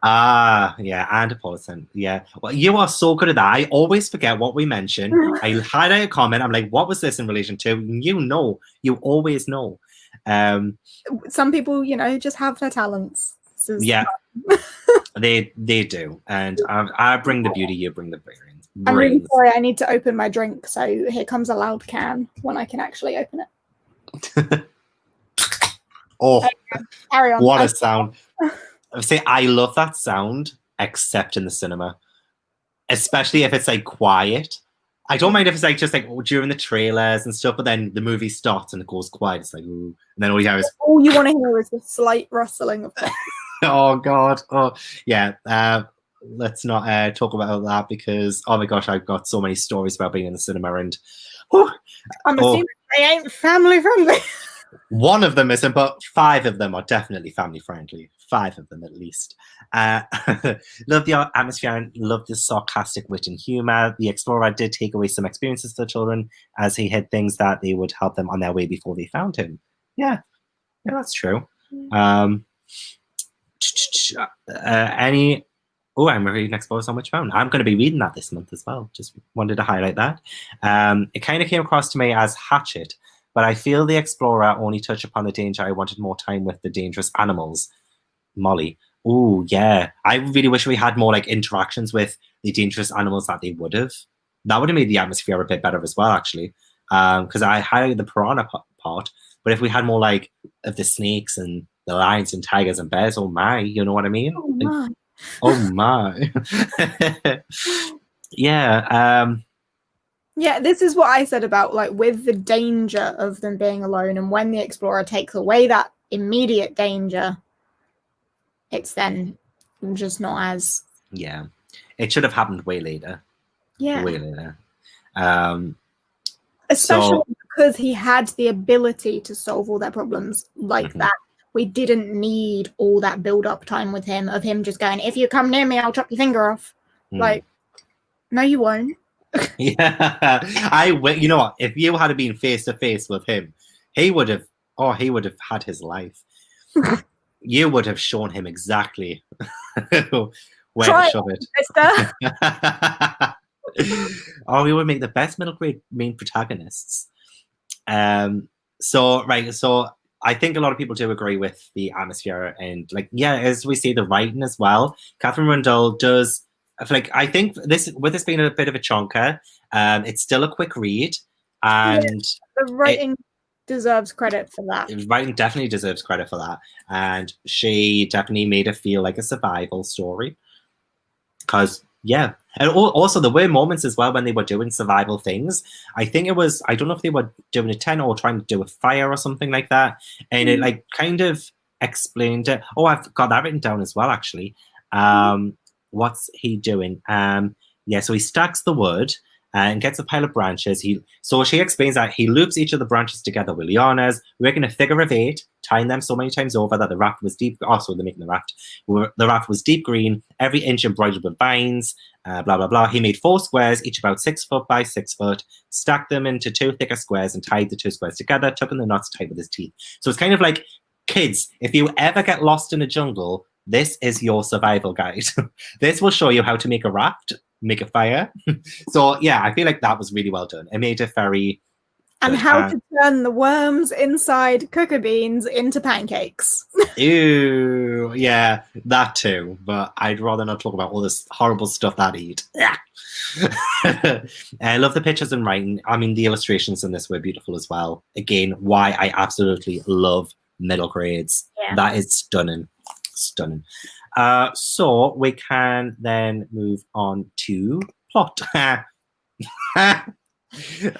Speaker 1: Yeah, and a polar fantasy. Yeah. Well, you are so good at that. I always forget what we mention. I highlight a comment. I'm like, what was this in relation to? You always know.
Speaker 2: Some people, just have their talents.
Speaker 1: Yeah, they do. And I bring the beauty, you bring the brains.
Speaker 2: I'm really sorry, I need to open my drink, so here comes a loud can when I can actually open it.
Speaker 1: Oh,
Speaker 2: carry on.
Speaker 1: What a sound. I love that sound, except in the cinema. Especially if it's like quiet. I don't mind if it's like just like during the trailers and stuff, but then the movie starts and it goes quiet. It's like, ooh. And then all you hear is...
Speaker 2: All you want to hear is the slight rustling of that.
Speaker 1: Oh, God. Oh, yeah. Let's not talk about that because, oh my gosh, I've got so many stories about being in the cinema and
Speaker 2: I'm assuming they ain't family friendly.
Speaker 1: One of them isn't, but 5 of them are definitely family friendly. 5 of them at least. Love the atmosphere and love the sarcastic wit and humor. The explorer did take away some experiences for the children as he hid things that they would help them on their way before they found him. Yeah, that's true. I'm reading Explorers on Witch Mountain. I'm going to be reading that this month as well. Just wanted to highlight that. It kind of came across to me as Hatchet, but I feel the Explorer only touched upon the danger. I wanted more time with the dangerous animals. Molly. Oh, yeah. I really wish we had more like interactions with the dangerous animals that they would have. That would have made the atmosphere a bit better as well, actually. Because I highlighted the piranha part, but if we had more like of the snakes and the lions and tigers and bears, oh my, you know what I mean?
Speaker 2: Oh my.
Speaker 1: Oh my. Yeah.
Speaker 2: Yeah, this is what I said about like with the danger of them being alone, and when the explorer takes away that immediate danger, it's then just not as
Speaker 1: Yeah, it should have happened way later.
Speaker 2: yeah.
Speaker 1: Way later.
Speaker 2: Especially
Speaker 1: So
Speaker 2: because he had the ability to solve all their problems like that. We didn't need all that build-up time with him of him just going, if you come near me, I'll chop your finger off. Like, no, you won't.
Speaker 1: Yeah, you know what? If you had been face to face with him, he would have had his life. You would have shown him exactly where to shove it. Oh, we would make the best middle grade main protagonists. So I think a lot of people do agree with the atmosphere and like, yeah, as we see the writing as well. Katherine Rundell does like, I think this being a bit of a chonker, it's still a quick read, and
Speaker 2: the writing deserves credit for that.
Speaker 1: Writing definitely deserves credit for that, and she definitely made it feel like a survival story. Because yeah, and also there were moments as well when they were doing survival things. I think it was, I don't know if they were doing a tent or trying to do a fire or something like that, and it like kind of explained it. Oh, I've got that written down as well actually. What's he doing? Yeah, so he stacks the wood and gets a pile of branches. She explains that he loops each of the branches together with lianas, making a figure of 8, tying them so many times over that the raft was deep. Also, they're making the raft. The raft was deep green, every inch embroidered with vines. Blah blah blah. He made 4 squares, each about 6 foot by 6 foot. Stacked them into 2 thicker squares and tied the 2 squares together, tucking the knots tight with his teeth. So it's kind of like, kids, if you ever get lost in a jungle, this is your survival guide. This will show you how to make a raft, make a fire. So yeah, I feel like that was really well done. It made it very
Speaker 2: and how to turn the worms inside cooker beans into pancakes.
Speaker 1: Ew, yeah, that too. But I'd rather not talk about all this horrible stuff that I eat. Yeah. I love the pictures and writing. I mean, the illustrations in this were beautiful as well. Again, why I absolutely love middle grades. Yeah. That is stunning. Stunning. So we can then move on to plot.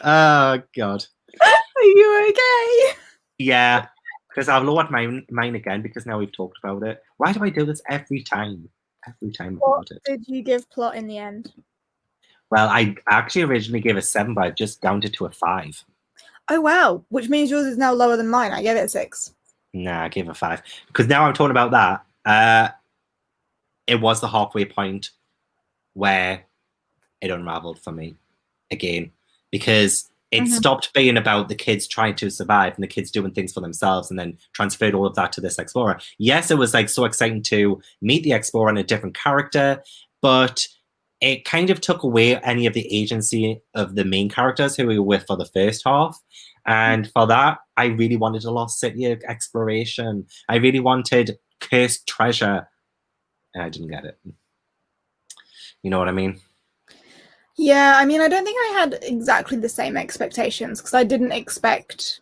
Speaker 1: Oh God.
Speaker 2: Are you okay?
Speaker 1: Yeah, because I've lowered mine again because now we've talked about it. Why do I do this every time? Every time.
Speaker 2: What did you give plot in the end?
Speaker 1: Well, I actually originally gave a 7, but I've just downed it to a 5.
Speaker 2: Oh wow, which means yours is now lower than mine. I gave it a 6.
Speaker 1: Nah, I gave it a 5 because now I'm talking about that. It was the halfway point where it unraveled for me again, because it stopped being about the kids trying to survive and the kids doing things for themselves and then transferred all of that to this explorer. Yes, it was like so exciting to meet the explorer and a different character, but it kind of took away any of the agency of the main characters who we were with for the first half. And for that, I really wanted a Lost City exploration. I really wanted cursed treasure. And I didn't get it. You know what I mean?
Speaker 2: Yeah, I mean, I don't think I had exactly the same expectations because I didn't expect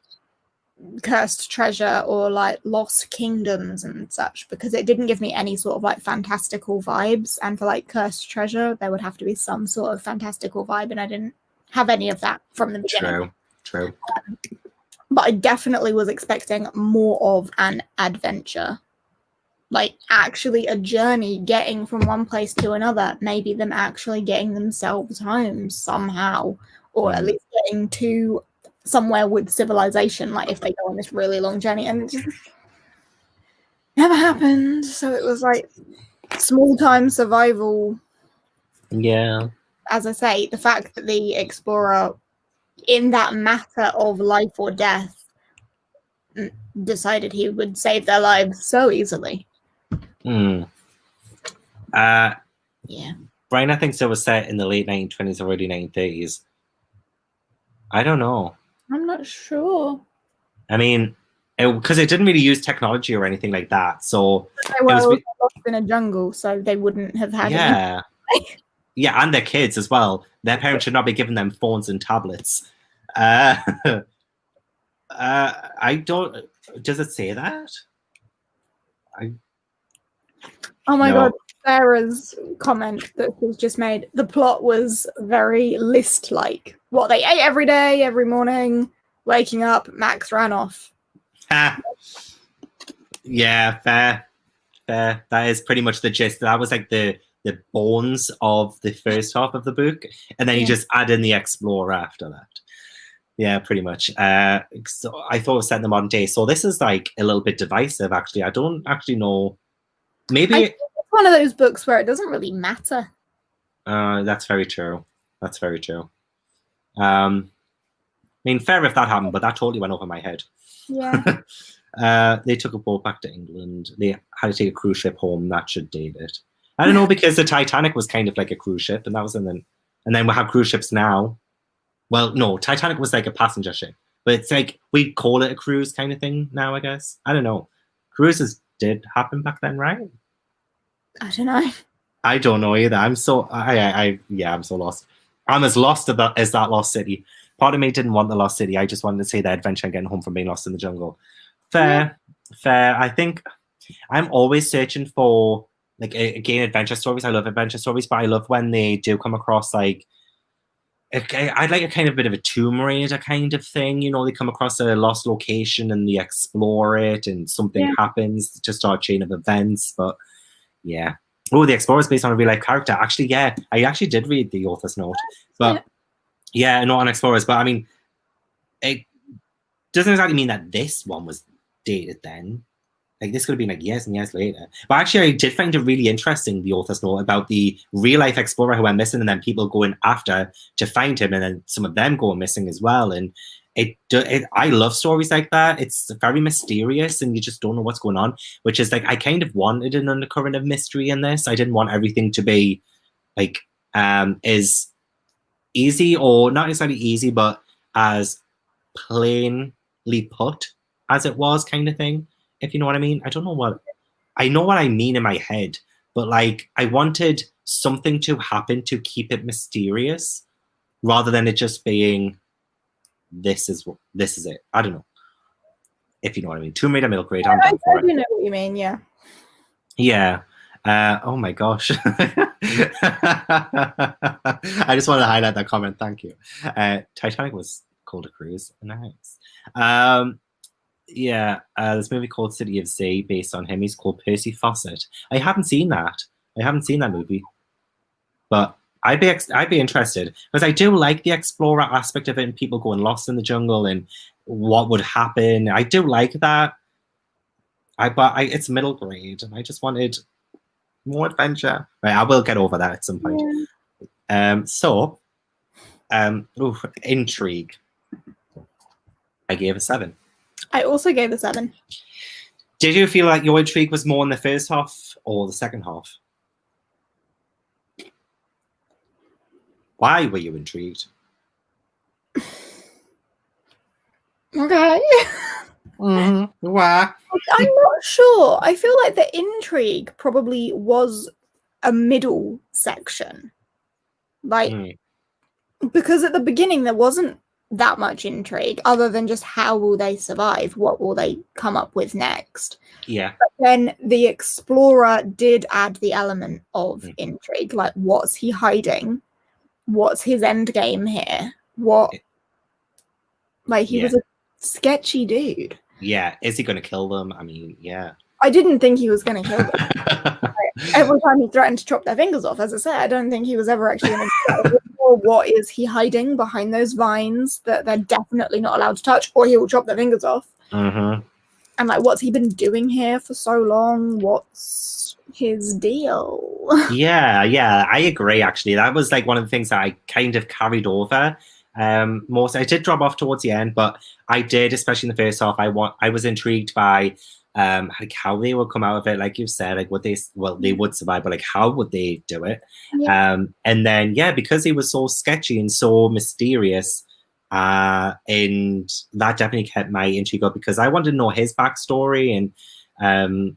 Speaker 2: cursed treasure or like lost kingdoms and such, because it didn't give me any sort of like fantastical vibes. And for like cursed treasure, there would have to be some sort of fantastical vibe, and I didn't have any of that from the beginning.
Speaker 1: True.
Speaker 2: But I definitely was expecting more of an adventure. Like actually a journey getting from one place to another, maybe them actually getting themselves home somehow, or at least getting to somewhere with civilization, like if they go on this really long journey, and it just never happened. So it was like small time survival.
Speaker 1: Yeah.
Speaker 2: As I say, the fact that the explorer, in that matter of life or death, decided he would save their lives so easily.
Speaker 1: Yeah. Brian, I think so was set in the late 1920s or early 1930s. I don't know.
Speaker 2: I'm not sure.
Speaker 1: I mean, because it didn't really use technology or anything like that. So
Speaker 2: they were lost in a jungle, so they wouldn't have had
Speaker 1: any. Yeah, and their kids as well. Their parents should not be giving them phones and tablets. I don't. Does it say that?
Speaker 2: Oh my God, Sarah's comment that was just made. The plot was very list-like. what they ate every day, every morning, waking up, Max ran off.
Speaker 1: Yeah, fair. That is pretty much the gist. That was like the bones of the first half of the book, and then you just add in the explorer after that. Yeah, pretty much. So I thought it was set in the modern day. So this is like a little bit divisive, actually. I don't actually know. Maybe
Speaker 2: I think it's one of those books where it doesn't really matter.
Speaker 1: That's very true. That's very true. I mean, fair if that happened, but that totally went over my head.
Speaker 2: Yeah.
Speaker 1: They took a boat back to England. They had to take a cruise ship home. That should date it. I don't know, because the Titanic was kind of like a cruise ship, and that was and then we have cruise ships now. Well, no, Titanic was like a passenger ship, but it's like we call it a cruise kind of thing now, I guess. I don't know. Cruises did happen back then, right?
Speaker 2: I don't know.
Speaker 1: I don't know either. I'm so I'm so lost. I'm as lost as that Lost City. Part of me didn't want the Lost City. I just wanted to see the adventure and getting home from being lost in the jungle. Fair. I think I'm always searching for, like, again, adventure stories. I love adventure stories, but I love when they do come across, like, I'd like a kind of bit of a Tomb Raider kind of thing. You know, they come across a lost location and they explore it, and something happens to start a chain of events. But yeah. Oh, the Explorer is based on a real life character. Actually, yeah, I actually did read the author's note, but not on Explorers. But I mean, it doesn't exactly mean that this one was dated then. Like, this could have been like years and years later. But actually, I did find it really interesting, the author's note, about the real life explorer who went missing, and then people going after to find him, and then some of them going missing as well. And I love stories like that. It's very mysterious, and you just don't know what's going on, which is like, I kind of wanted an undercurrent of mystery in this. I didn't want everything to be like as easy, or not necessarily easy, but as plainly put as it was, kind of thing, if you know what I mean. I know what I mean in my head, but like, I wanted something to happen to keep it mysterious, rather than it just being, this is it. I don't know if you know what I mean. Tomb Raider middle grade. I'm done for it.
Speaker 2: I do know what you mean.
Speaker 1: Yeah. Oh my gosh. I just wanted to highlight that comment. Thank you. Titanic was called a cruise. Nice. This movie called City of Z, based on him. He's called Percy Fawcett. I haven't seen that movie, but I'd be interested, because I do like the explorer aspect of it, and people going lost in the jungle and what would happen. I do like that. But it's middle grade, and I just wanted more adventure. Right, I will get over that at some point. Intrigue. I gave a 7.
Speaker 2: I also gave a 7.
Speaker 1: Did you feel like your intrigue was more in the first half or the second half? Why were you intrigued?
Speaker 2: Okay.
Speaker 1: Why?
Speaker 2: I'm not sure. I feel like the intrigue probably was a middle section. Like, because at the beginning there wasn't that much intrigue, other than just how will they survive? What will they come up with next?
Speaker 1: Yeah.
Speaker 2: But then the explorer did add the element of intrigue. Like, what's he hiding? What's his end game here? He was a sketchy dude.
Speaker 1: Yeah, is he going to kill them? I mean, yeah.
Speaker 2: I didn't think he was going to kill them. Every time he threatened to chop their fingers off, as I said, I don't think he was ever actually going to. Or what is he hiding behind those vines that they're definitely not allowed to touch, or he will chop their fingers off.
Speaker 1: Mm-hmm.
Speaker 2: And like, what's he been doing here for so long? What's his deal?
Speaker 1: Yeah, I agree, actually. That was like one of the things that I kind of carried over. Most I did drop off towards the end, but I did, especially in the first half. I was intrigued by like how they would come out of it, like you said, like they would survive, but like how would they do it? And then because he was so sketchy and so mysterious, and that definitely kept my intrigue up, because I wanted to know his backstory, and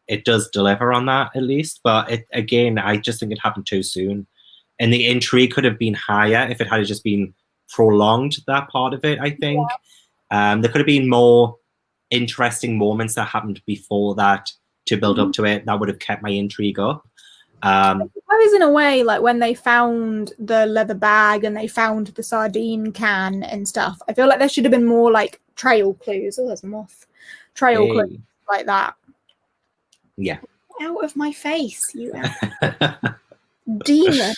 Speaker 1: it does deliver on that, at least. But I just think it happened too soon, and the intrigue could have been higher if it had just been prolonged, that part of it. I think there could have been more interesting moments that happened before that to build up to it, that would have kept my intrigue up. Um,
Speaker 2: I suppose in a way, like when they found the leather bag and they found the sardine can and stuff, I feel like there should have been more like trail clues. Oh, there's a moth. Trail clues
Speaker 1: hey.
Speaker 2: like that.
Speaker 1: Yeah.
Speaker 2: Out of my face, you demon.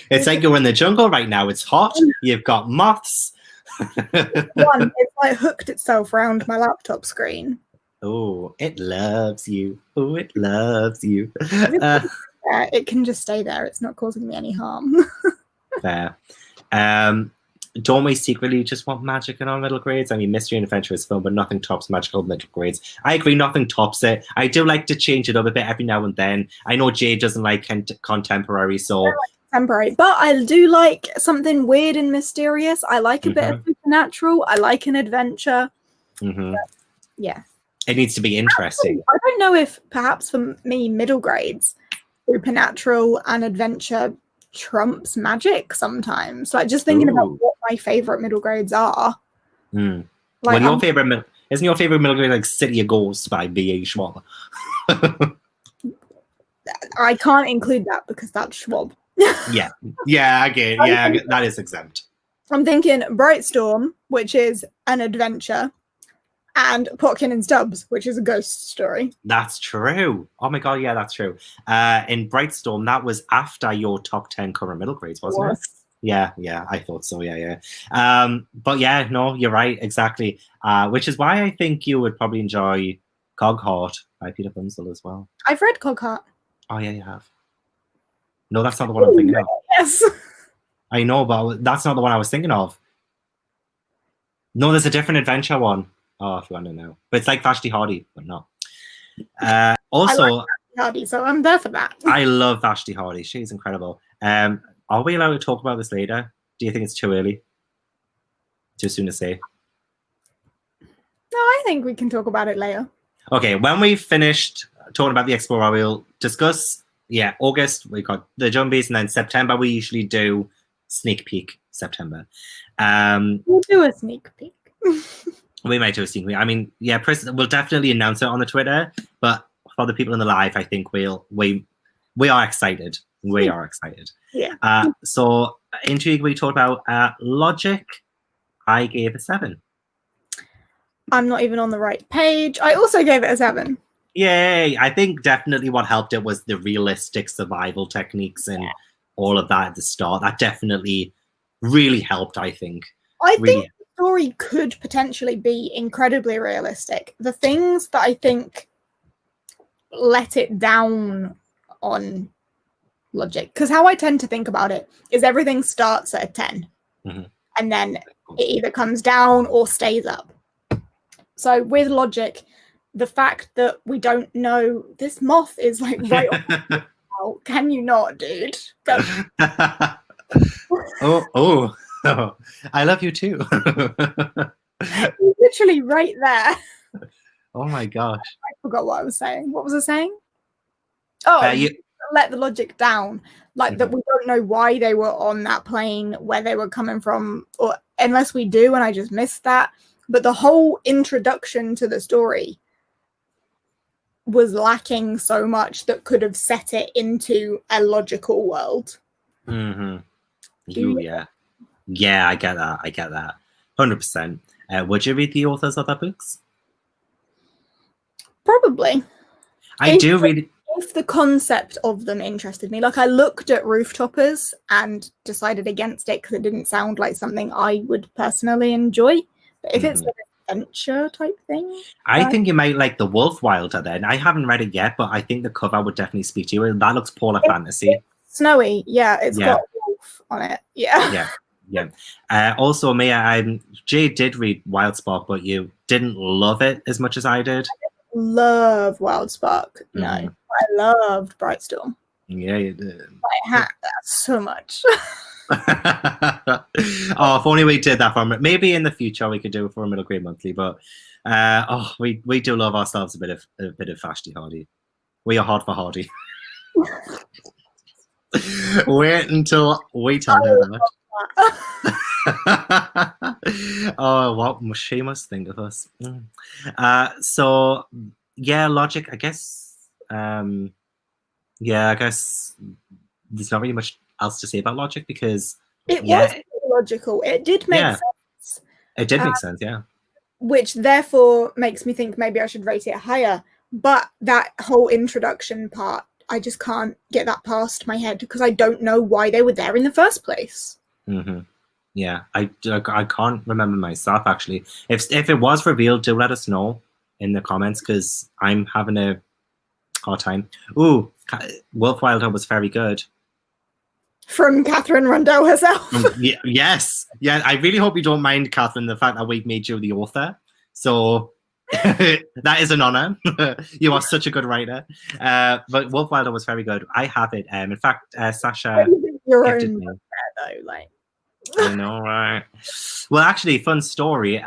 Speaker 1: It's like you're in the jungle right now. It's hot. You've got moths.
Speaker 2: One, it's like hooked itself around my laptop screen.
Speaker 1: Oh, it loves you. Oh, it loves you.
Speaker 2: It can just stay there. It's not causing me any harm.
Speaker 1: Fair. Don't we secretly just want magic in our middle grades? I mean, mystery and adventure is fun, but nothing tops magical middle grades. I agree, nothing tops it. I do like to change it up a bit every now and then. I know Jade doesn't like contemporary, so...
Speaker 2: Contemporary, but I do like something weird and mysterious. I like a bit of supernatural. I like an adventure. Yeah.
Speaker 1: It needs to be interesting.
Speaker 2: I don't know if perhaps for me, middle grades, supernatural and adventure trumps magic sometimes. Like just thinking about what my favorite middle grades are.
Speaker 1: Like, well, your favorite isn't your favorite middle grade like City of Ghosts by B.A. Schwab?
Speaker 2: I can't include that because that's Schwab.
Speaker 1: yeah, I get it. Yeah, that is exempt.
Speaker 2: I'm thinking Bright Storm, which is an adventure, and Potkin and Stubbs, which is a ghost story.
Speaker 1: That's true. Oh my god, yeah, that's true. In Bright Storm, that was after your top 10 current middle grades, wasn't it? Yeah, I thought so. Yeah. But yeah, no, you're right, exactly. Which is why I think you would probably enjoy Cogheart by Peter Bunzel as well.
Speaker 2: I've read Cogheart.
Speaker 1: Oh yeah, you have. No, that's not the one I'm thinking of.
Speaker 2: Yes.
Speaker 1: I know, but that's not the one I was thinking of. No, there's a different adventure one. Oh, if you want to know. But it's like Vashti Hardy, but not. Also,
Speaker 2: I like Vashti Hardy, so I'm there for that.
Speaker 1: I love Vashti Hardy. She's incredible. Are we allowed to talk about this later? Do you think it's too early? Too soon to say?
Speaker 2: No, I think we can talk about it later.
Speaker 1: Okay, when we've finished talking about the Explorer, we'll discuss... Yeah, August, we got the Jumbies, and then September, we usually do sneak peek September.
Speaker 2: We'll do a sneak peek.
Speaker 1: We might do a sneak peek. I mean, yeah, we'll definitely announce it on the Twitter, but for the people in the live, I think we are excited. We are excited.
Speaker 2: Yeah.
Speaker 1: So, Intrigue, we talked about Logic. I gave a 7.
Speaker 2: I'm not even on the right page. I also gave it a 7.
Speaker 1: Yay! I think definitely what helped it was the realistic survival techniques and all of that at the start. That definitely really helped, I think.
Speaker 2: I think the story could potentially be incredibly realistic. The things that I think let it down on Logic, because how I tend to think about it is everything starts at a 10 and then it either comes down or stays up. So with Logic, the fact that we don't know this moth is like right on. Can you not, dude? Go.
Speaker 1: oh, I love you too.
Speaker 2: He's literally right there.
Speaker 1: Oh my gosh.
Speaker 2: I forgot what I was saying. What was I saying? Oh, let the Logic down. Like that we don't know why they were on that plane, where they were coming from, or unless we do and I just missed that. But the whole introduction to the story was lacking so much that could have set it into a logical world.
Speaker 1: Yeah, I get that 100%. Would you read the authors of their books?
Speaker 2: Probably.
Speaker 1: I do read.
Speaker 2: If the concept of them interested me, like I looked at Rooftoppers and decided against it because it didn't sound like something I would personally enjoy. But if it's an adventure type thing,
Speaker 1: I think you might like The Wolf Wilder then. I haven't read it yet, but I think the cover would definitely speak to you. And that looks polar fantasy.
Speaker 2: Snowy, it's got a wolf on it. Yeah.
Speaker 1: Also, Mia, Jay did read Wildspark, but you didn't love it as much as I did.
Speaker 2: Love Wildspark. No, I loved Brightstorm.
Speaker 1: Yeah, you did.
Speaker 2: I had that so much.
Speaker 1: Oh, if only we did that for maybe in the future we could do it for a middle grade monthly. But we do love ourselves a bit of Vashti Hardy. We are hard for Hardy. Wait until we tell her that. Oh, what she must think of us. So yeah, Logic, I guess. Yeah, I guess there's not really much else to say about Logic because
Speaker 2: it was logical. It did make sense.
Speaker 1: It did make sense, yeah.
Speaker 2: Which therefore makes me think maybe I should rate it higher. But that whole introduction part, I just can't get that past my head because I don't know why they were there in the first place.
Speaker 1: Mm-hmm. Yeah, I can't remember myself actually. If it was revealed, do let us know in the comments because I'm having a hard time. Ooh, Wolf Wilder was very good.
Speaker 2: From Katherine Rundell herself.
Speaker 1: Yes. Yeah, I really hope you don't mind, Katherine, the fact that we've made you the author. So that is an honor. You are such a good writer. But Wolf Wilder was very good. I have it. In fact, Sasha gifted me.
Speaker 2: Though, like.
Speaker 1: I know, right? Well, actually, fun story.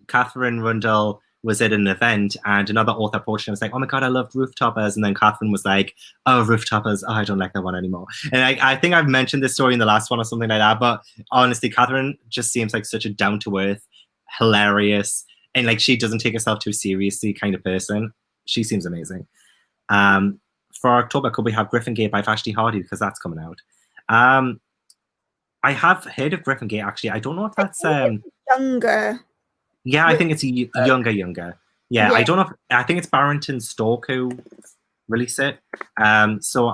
Speaker 1: Katherine Rundell was at an event and another author approached her and was like, oh my God, I loved Rooftoppers. And then Katherine was like, oh, Rooftoppers, oh, I don't like that one anymore. And I think I've mentioned this story in the last one or something like that. But honestly, Katherine just seems like such a down-to-earth, hilarious, and like she doesn't take herself too seriously kind of person. She seems amazing. For October, could we have Griffin Gate by Ashley Hardy because that's coming out. I have heard of Griffin Gate actually. I don't know if that's
Speaker 2: younger.
Speaker 1: Yeah, I think it's younger. Yeah, I don't know. I think it's Barrington Stoke who released it. So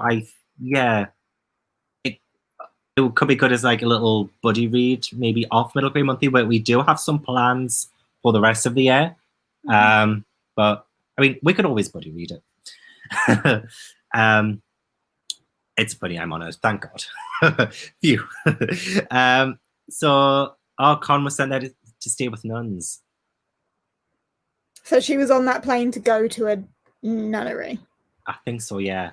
Speaker 1: it could be good as like a little buddy read, maybe off Middle Grade Monthly, where we do have some plans for the rest of the year. But I mean, we could always buddy read it. It's funny, I'm honest. Thank God. Phew. So Con was sent there to stay with nuns.
Speaker 2: So she was on that plane to go to a nunnery.
Speaker 1: I think so, yeah.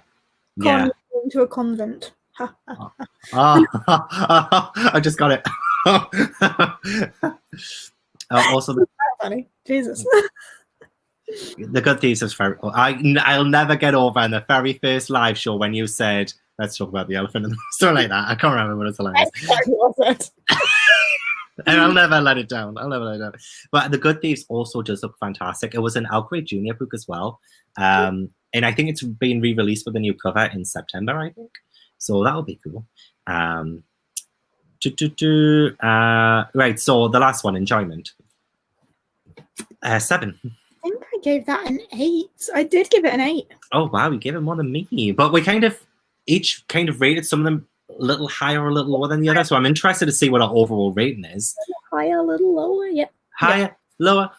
Speaker 2: Con going to a convent.
Speaker 1: I just got it. Also,
Speaker 2: funny. Jesus.
Speaker 1: The Good Thieves was very. I'll never get over in the very first live show when you said, "Let's talk about the elephant," and something like that. I can't remember what it's hilarious. And I'll never let it down. But The Good Thieves also does look fantastic. It was an Alcrate Junior book as well. And I think it's being re-released with a new cover in September, I think. So that'll be cool. Right, so the last one, Enjoyment. 7.
Speaker 2: I think I gave that an 8. I did give it an 8.
Speaker 1: Oh, wow, you gave it more than me. But we each rated some of them a little higher or a little lower than the other. So I'm interested to see what our overall rating is.
Speaker 2: Higher, a little lower, yeah.
Speaker 1: Higher, lower.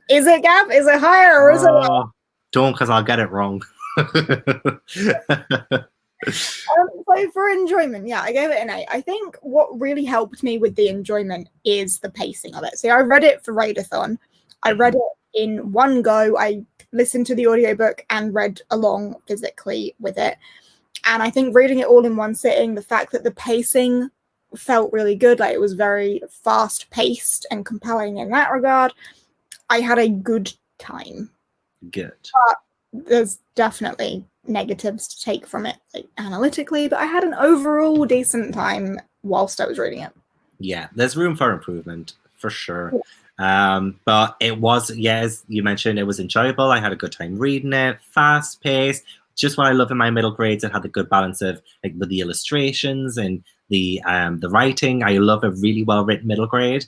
Speaker 2: Is it, Gav? Is it higher or is it lower?
Speaker 1: Don't, because I'll get it wrong.
Speaker 2: So for Enjoyment, yeah, I gave it an 8. I think what really helped me with the enjoyment is the pacing of it. So I read it for readathon. I read it in one go. I listened to the audiobook and read along physically with it. And I think reading it all in one sitting, the fact that the pacing felt really good, like it was very fast paced and compelling in that regard, I had a good time.
Speaker 1: Good.
Speaker 2: But there's definitely negatives to take from it, like, analytically, but I had an overall decent time whilst I was reading it.
Speaker 1: Yeah, there's room for improvement for sure. But it was, as you mentioned, it was enjoyable. I had a good time reading it, fast paced. Just what I love in my middle grades. It had a good balance of like with the illustrations and the writing. I love a really well written middle grade.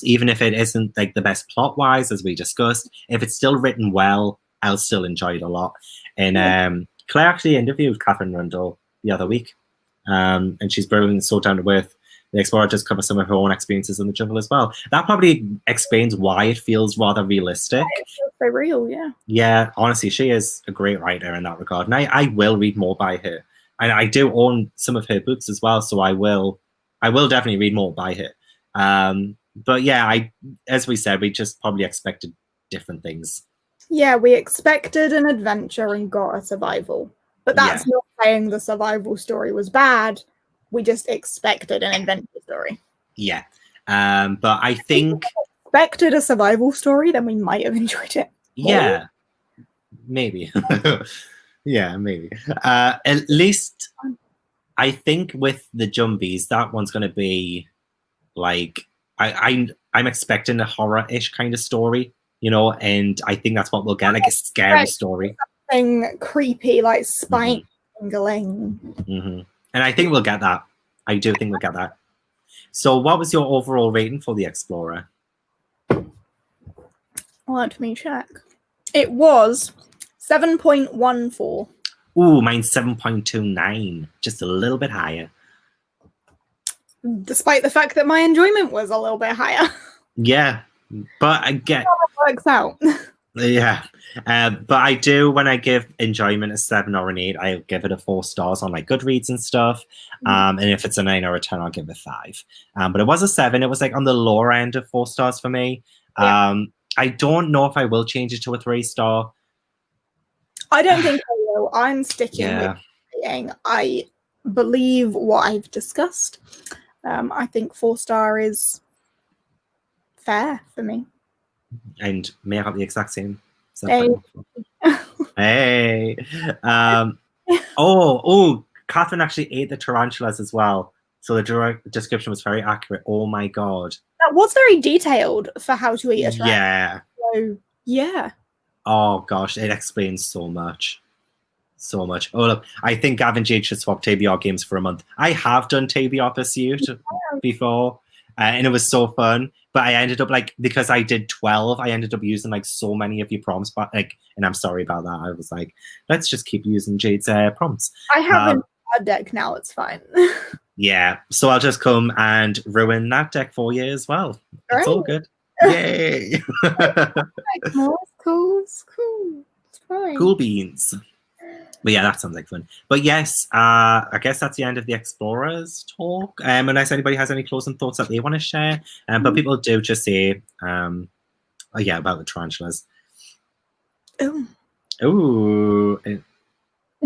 Speaker 1: Even if it isn't like the best plot wise, as we discussed, if it's still written well, I'll still enjoy it a lot. And Claire actually interviewed Katherine Rundell the other week, and she's brilliant, so down to earth. The Explorer does cover some of her own experiences in the jungle as well. That probably explains why it feels rather realistic.
Speaker 2: It feels so real, yeah.
Speaker 1: Yeah, honestly, she is a great writer in that regard. And I will read more by her. And I do own some of her books as well, so I will definitely read more by her. But yeah, as we said, we just probably expected different things.
Speaker 2: Yeah, we expected an adventure and got a survival. But that's not saying the survival story was bad. We just expected an adventure story. Yeah.
Speaker 1: But I think...
Speaker 2: If we expected a survival story, then we might have enjoyed it.
Speaker 1: Yeah. Maybe. Yeah, maybe. At least, I think with the Jumbies, that one's going to be like... I'm expecting a horror-ish kind of story, you know, and I think that's what we'll get, like a scary story.
Speaker 2: something creepy, like spine tingling.
Speaker 1: And I think we'll get that. I do think we'll get that. So what was your overall rating for the Explorer?
Speaker 2: Let me check. It was 7.14.
Speaker 1: Ooh, mine's 7.29. Just a little bit higher.
Speaker 2: Despite the fact that my enjoyment was a little bit higher.
Speaker 1: Yeah, but I get...
Speaker 2: It works out.
Speaker 1: Yeah, but I do, when I give enjoyment a 7 or an 8, I give it a 4 stars on like Goodreads and stuff. And if it's a 9 or a 10, I'll give it 5. But it was a 7. It was like on the lower end of 4 stars for me. Yeah. I don't know if I will change it to a 3-star.
Speaker 2: I don't think I will. I'm sticking with saying I believe what I've discussed. I think 4-star is fair for me.
Speaker 1: And may I have the exact same?
Speaker 2: Hey.
Speaker 1: Katherine actually ate the tarantulas as well. So the description was very accurate. Oh my god.
Speaker 2: That was very detailed for how to eat a tarantula.
Speaker 1: Yeah.
Speaker 2: So, yeah.
Speaker 1: Oh gosh, it explains so much. So much. Oh look, I think Gavin Jade should swap TBR games for a month. I have done TBR Pursuit before, and it was so fun. But I ended up because I did 12, I ended up using like so many of your prompts. But and I'm sorry about that. I was like, let's just keep using Jade's prompts.
Speaker 2: I have a deck now. It's fine.
Speaker 1: Yeah, so I'll just come and ruin that deck for you as well. It's all good. Yay!
Speaker 2: Cool. It's fine.
Speaker 1: Cool beans. But yeah, that sounds like fun. But yes, I guess that's the end of the Explorers talk. Unless anybody has any closing thoughts that they want to share. But people do just say, about the tarantulas. Ooh.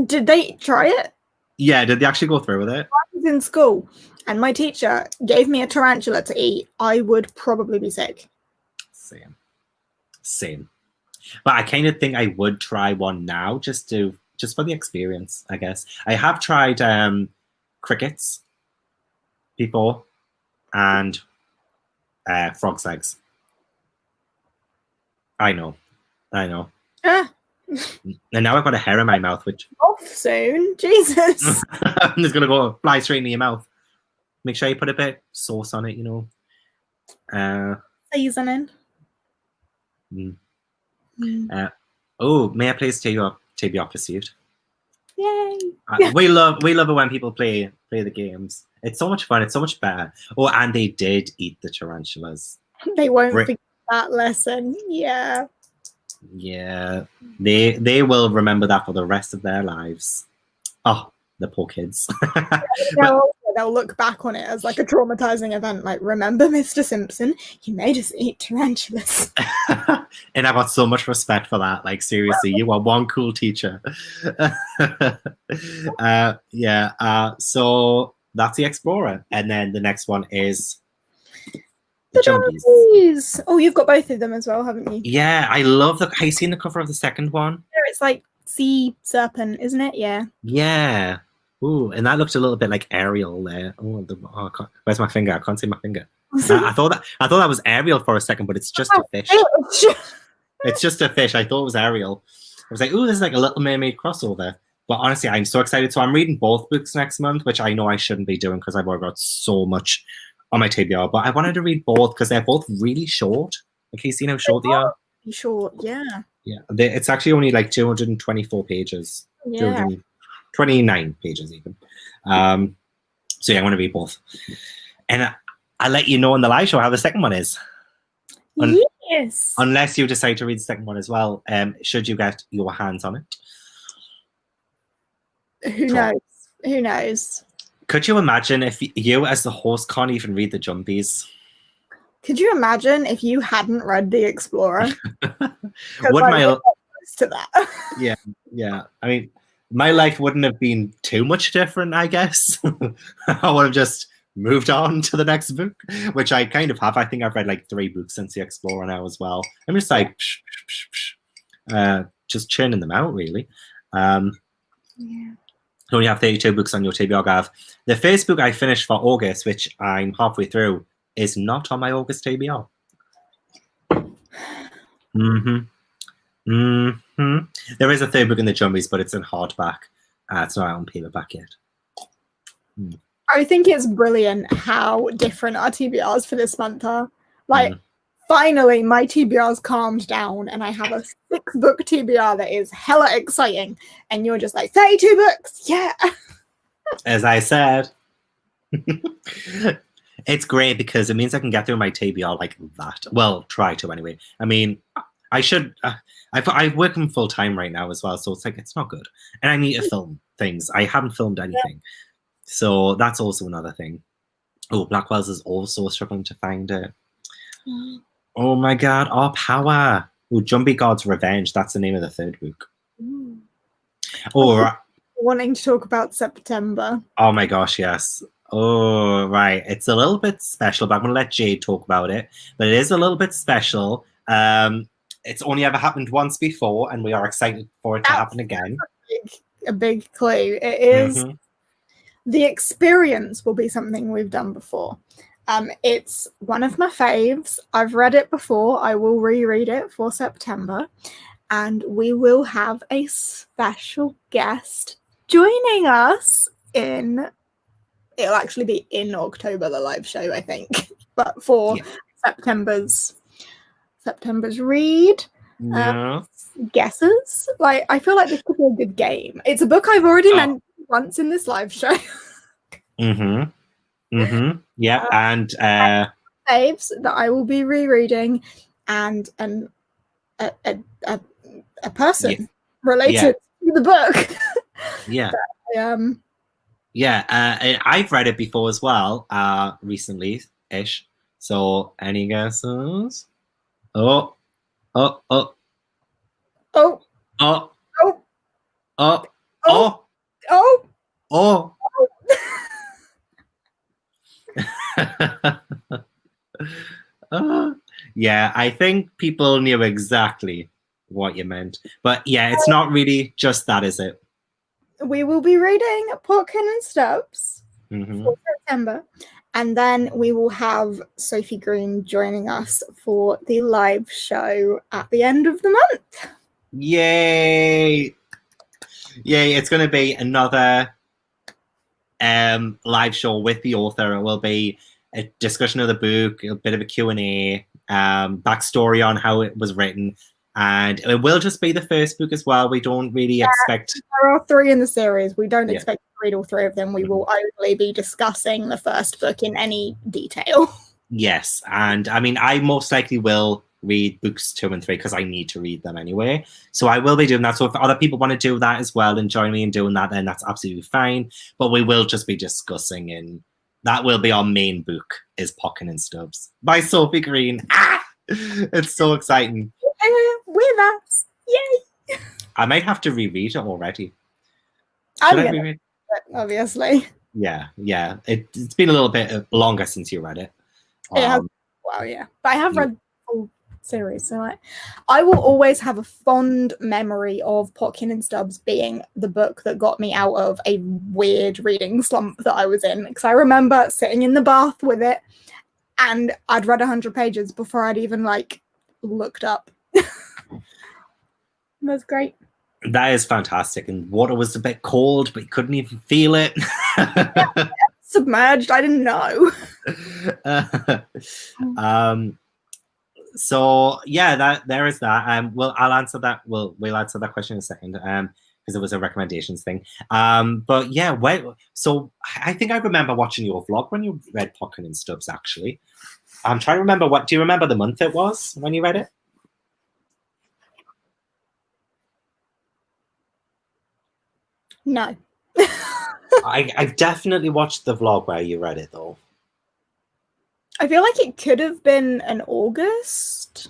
Speaker 2: Did they try it?
Speaker 1: Yeah, did they actually go through with it?
Speaker 2: I was in school and my teacher gave me a tarantula to eat. I would probably be sick.
Speaker 1: Same. But I kind of think I would try one now just for the experience, I guess. I have tried crickets before and frog's legs. I know. And now I've got a hair in my mouth, which...
Speaker 2: Off soon. Jesus.
Speaker 1: I'm just going to fly straight into your mouth. Make sure you put a bit of sauce on it,
Speaker 2: Seasoning.
Speaker 1: May I please TBR Pursuit?
Speaker 2: Yay!
Speaker 1: We love it when people play the games. It's so much fun. It's so much better. Oh, and they did eat the tarantulas.
Speaker 2: They won't forget that lesson. Yeah.
Speaker 1: Yeah. They will remember that for the rest of their lives. Oh, the poor kids.
Speaker 2: They'll look back on it as like a traumatizing event. Like, remember Mr. Simpson? He made us eat tarantulas.
Speaker 1: And I got so much respect for that. Like, seriously, you are one cool teacher. So that's the Explorer. And then the next one is the Jumpies.
Speaker 2: Oh, you've got both of them as well, haven't you?
Speaker 1: Yeah, I love have you seen the cover of the second one?
Speaker 2: It's like sea serpent, isn't it? Yeah.
Speaker 1: Yeah. Ooh, and that looked a little bit like Ariel there. Where's my finger? I can't see my finger. I thought that was Ariel for a second, but it's just a fish. It's just a fish. I thought it was Ariel. I was like, ooh, this is like a Little Mermaid crossover. But honestly, I'm so excited. So I'm reading both books next month, which I know I shouldn't be doing because I've already got so much on my TBR. But I wanted to read both because they're both really short. Like, you seen how short they are?
Speaker 2: Short, yeah.
Speaker 1: Yeah, it's actually only like 224 pages.
Speaker 2: Yeah.
Speaker 1: 29 pages even. So yeah, I want to read both. And I'll let you know in the live show how the second one is.
Speaker 2: Yes.
Speaker 1: Unless you decide to read the second one as well, should you get your hands on it.
Speaker 2: Who knows? Could
Speaker 1: you imagine if you as the host can't even read the Jumpies?
Speaker 2: Could you imagine if you hadn't read The Explorer?
Speaker 1: Would
Speaker 2: to that.
Speaker 1: Yeah. I mean, my life wouldn't have been too much different, I guess. I would have just moved on to the next book, which I kind of have. I think I've read like 3 books since The Explorer now as well. I'm just like, just churning them out, really. You only have 32 books on your TBR, Gav. The first book I finished for August, which I'm halfway through, is not on my August TBR. There is a third book in the Jumbies, but it's in hardback. It's not out on paperback yet.
Speaker 2: I think it's brilliant how different our TBRs for this month are. Like, finally, my TBR's calmed down, and I have a 6-book TBR that is hella exciting. And you're just like, 32 books, yeah.
Speaker 1: As I said, it's great because it means I can get through my TBR like that. Well, try to anyway. I mean, I should. I work in full time right now as well, so it's like it's not good. And I need to film things. I haven't filmed anything, so that's also another thing. Oh, Blackwell's is also struggling to find it. Oh my god, Our Power. Oh, Jumpy God's Revenge. That's the name of the third book. Oh,
Speaker 2: wanting to talk about September.
Speaker 1: Oh my gosh, yes. Oh, right. It's a little bit special, but I'm going to let Jade talk about it. But it is a little bit special. It's only ever happened once before, and we are excited for it to happen again.
Speaker 2: A big clue. It is the experience will be something we've done before. It's one of my faves. I've read it before. I will reread it for September. And we will have a special guest joining us it'll actually be in October, the live show, I think. But for September's read, guesses. Like, I feel like this could be a good game. It's a book I've already mentioned once in this live show.
Speaker 1: Yeah, and
Speaker 2: faves that I will be rereading, and a person related to the book.
Speaker 1: I've read it before as well, recently-ish. So, any guesses? Oh. Yeah, I think people knew exactly what you meant. But yeah, it's not really just that, is it?
Speaker 2: We will be reading Potkin and Stubbs for September. And then we will have Sophie Green joining us for the live show at the end of the month.
Speaker 1: Yay! Yay, it's going to be another live show with the author. It will be a discussion of the book, a bit of a Q&A, backstory on how it was written. And it will just be the first book as well. We don't really expect...
Speaker 2: There are 3 in the series. We don't expect to read all 3 of them. We will only be discussing the first book in any detail.
Speaker 1: Yes. And I mean, I most likely will read books 2 and 3 because I need to read them anyway. So I will be doing that. So if other people want to do that as well and join me in doing that, then that's absolutely fine. But we will just be discussing, and that will be our main book, is Potkin and Stubbs by Sophie Green. It's so exciting.
Speaker 2: With us. Yay!
Speaker 1: I might have to reread it already.
Speaker 2: I'm gonna read it, obviously.
Speaker 1: Yeah. It's been a little bit longer since you read it.
Speaker 2: It has, well, yeah. But I have read the whole series, so I will always have a fond memory of Potkin and Stubbs being the book that got me out of a weird reading slump that I was in. Because I remember sitting in the bath with it, and I'd read 100 pages before I'd even, looked up. That's great.
Speaker 1: That is fantastic. And water was a bit cold, but you couldn't even feel it.
Speaker 2: Submerged. I didn't know.
Speaker 1: So yeah, there is that. I'll answer that. We'll answer that question in a second. Because it was a recommendations thing. But yeah, so I think I remember watching your vlog when you read Potkin and Stubbs. Actually, I'm trying to remember do you remember the month it was when you read it?
Speaker 2: No.
Speaker 1: I've definitely watched the vlog where you read it, though.
Speaker 2: I feel like it could have been an August.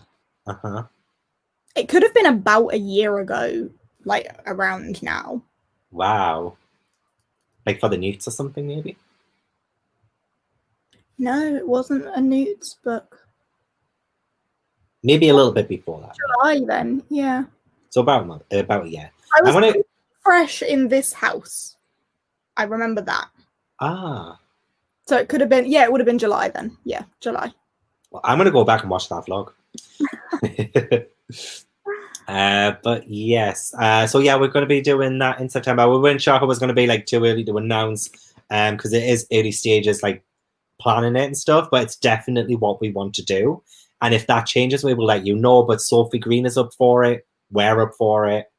Speaker 2: It could have been about a year ago, around now.
Speaker 1: Wow. Like for the Newts or something, maybe?
Speaker 2: No, it wasn't a Newts book.
Speaker 1: Maybe a little bit before that.
Speaker 2: July, then, yeah.
Speaker 1: So about a month, about a year.
Speaker 2: I was fresh in this house. I remember that. So it could have been, it would have been July then. Yeah, July.
Speaker 1: Well, I'm going to go back and watch that vlog. But yes, so yeah, we're going to be doing that in September. We weren't sure if it was going to be like too early to announce, because it is early stages, like planning it and stuff. But it's definitely what we want to do, and if that changes, we will let you know. But Sophie Green is up for it. We're up for it,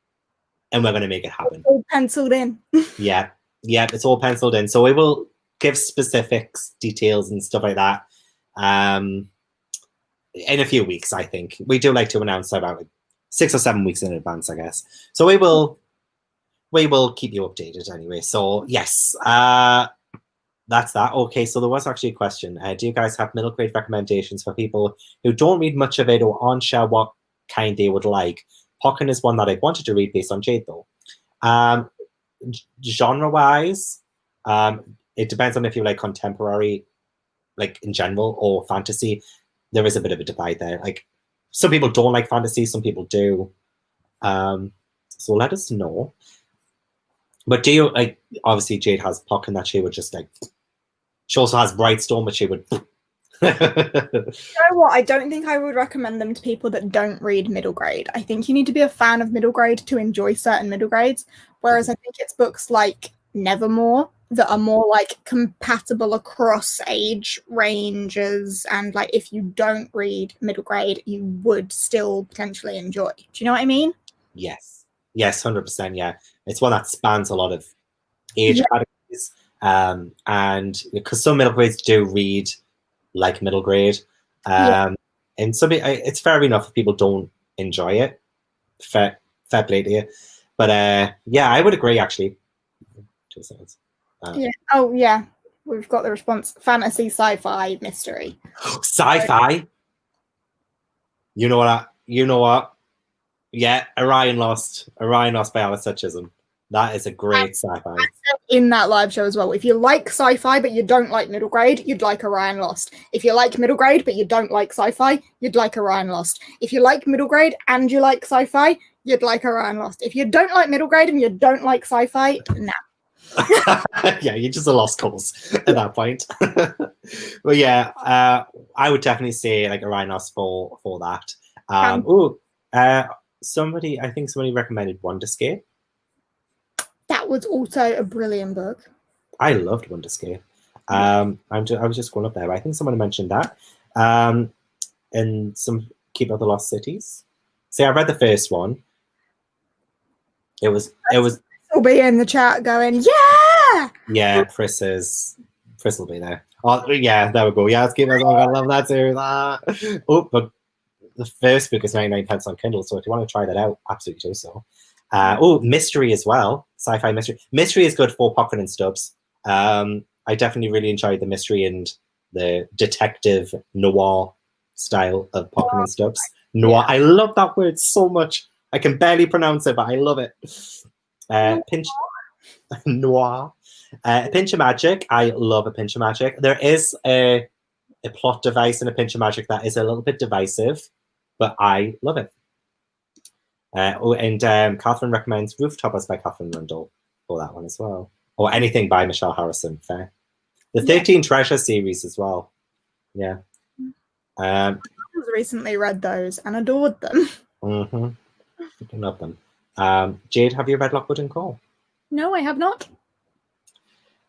Speaker 1: and we're going to make it happen.
Speaker 2: It's all penciled in.
Speaker 1: Yeah, it's all penciled in. So we will give specifics, details, and stuff like that. In a few weeks, I think we do like to announce about 6 or 7 weeks in advance, I guess. So we will keep you updated anyway. So yes, that's that. Okay, so there was actually a question. Do you guys have middle grade recommendations for people who don't read much of it or aren't sure what kind they would like? Pocken is one that I wanted to read based on Jade, though. Genre-wise, it depends on if you like contemporary, like in general, or fantasy. There is a bit of a divide there. Like, some people don't like fantasy, some people do. So let us know. But do you, like, obviously Jade has Pocken that she would just like, she also has Brightstorm, but she would.
Speaker 2: You know what? I don't think I would recommend them to people that don't read middle grade. I think you need to be a fan of middle grade to enjoy certain middle grades. Whereas I think it's books like Nevermore that are more like compatible across age ranges, and like if you don't read middle grade, you would still potentially enjoy. Do you know what I mean?
Speaker 1: Yes, 100%. Yeah, it's one that spans a lot of age categories, and because some middle grades do read like middle grade, and some it's fair enough if people don't enjoy it. Fair play to you, but yeah, I would agree actually. 2 seconds.
Speaker 2: Yeah. Oh yeah, we've got the response: fantasy, sci-fi, mystery.
Speaker 1: Sci-fi. You know what? Yeah, Orion Lost by Alice Hutchism. That is a great sci-fi.
Speaker 2: In that live show as well. If you like sci-fi but you don't like middle grade, you'd like Orion Lost. If you like middle grade but you don't like sci-fi, you'd like Orion Lost. If you like middle grade and you like sci-fi, you'd like Orion Lost. If you don't like middle grade and you don't like sci-fi, nah.
Speaker 1: Yeah, you're just a lost cause at that point. But yeah, I would definitely say like Orion Lost for that. I think somebody recommended Wonderscape.
Speaker 2: That was also a brilliant book.
Speaker 1: I loved Wonderscape. I was just going up there, but I think someone mentioned that. And some Keep Out the Lost Cities. See, I read the first one. It was
Speaker 2: will be in the chat going, yeah!
Speaker 1: Yeah, Chris will be there. Oh, yeah, there we go. Yeah, let's keep that on. I love that series. Oh, but the first book is 99 pence on Kindle, so if you want to try that out, absolutely do so. Mystery as well. Sci-fi mystery. Mystery is good for Pocken and Stubbs. I definitely really enjoyed the mystery and the detective noir style of Pocken and Stubbs. Noir. I love that word so much. I can barely pronounce it, but I love it. Noir. A Pinch of Magic. I love A Pinch of Magic. There is a plot device in A Pinch of Magic that is a little bit divisive, but I love it. Katherine recommends Rooftoppers by Katherine Rundell for that one as well. Or anything by Michelle Harrison. Fair. The 13 Treasure series as well. Yeah. I
Speaker 2: recently read those and adored them.
Speaker 1: I love them. Jade, have you read Lockwood and Cole?
Speaker 2: No, I have not.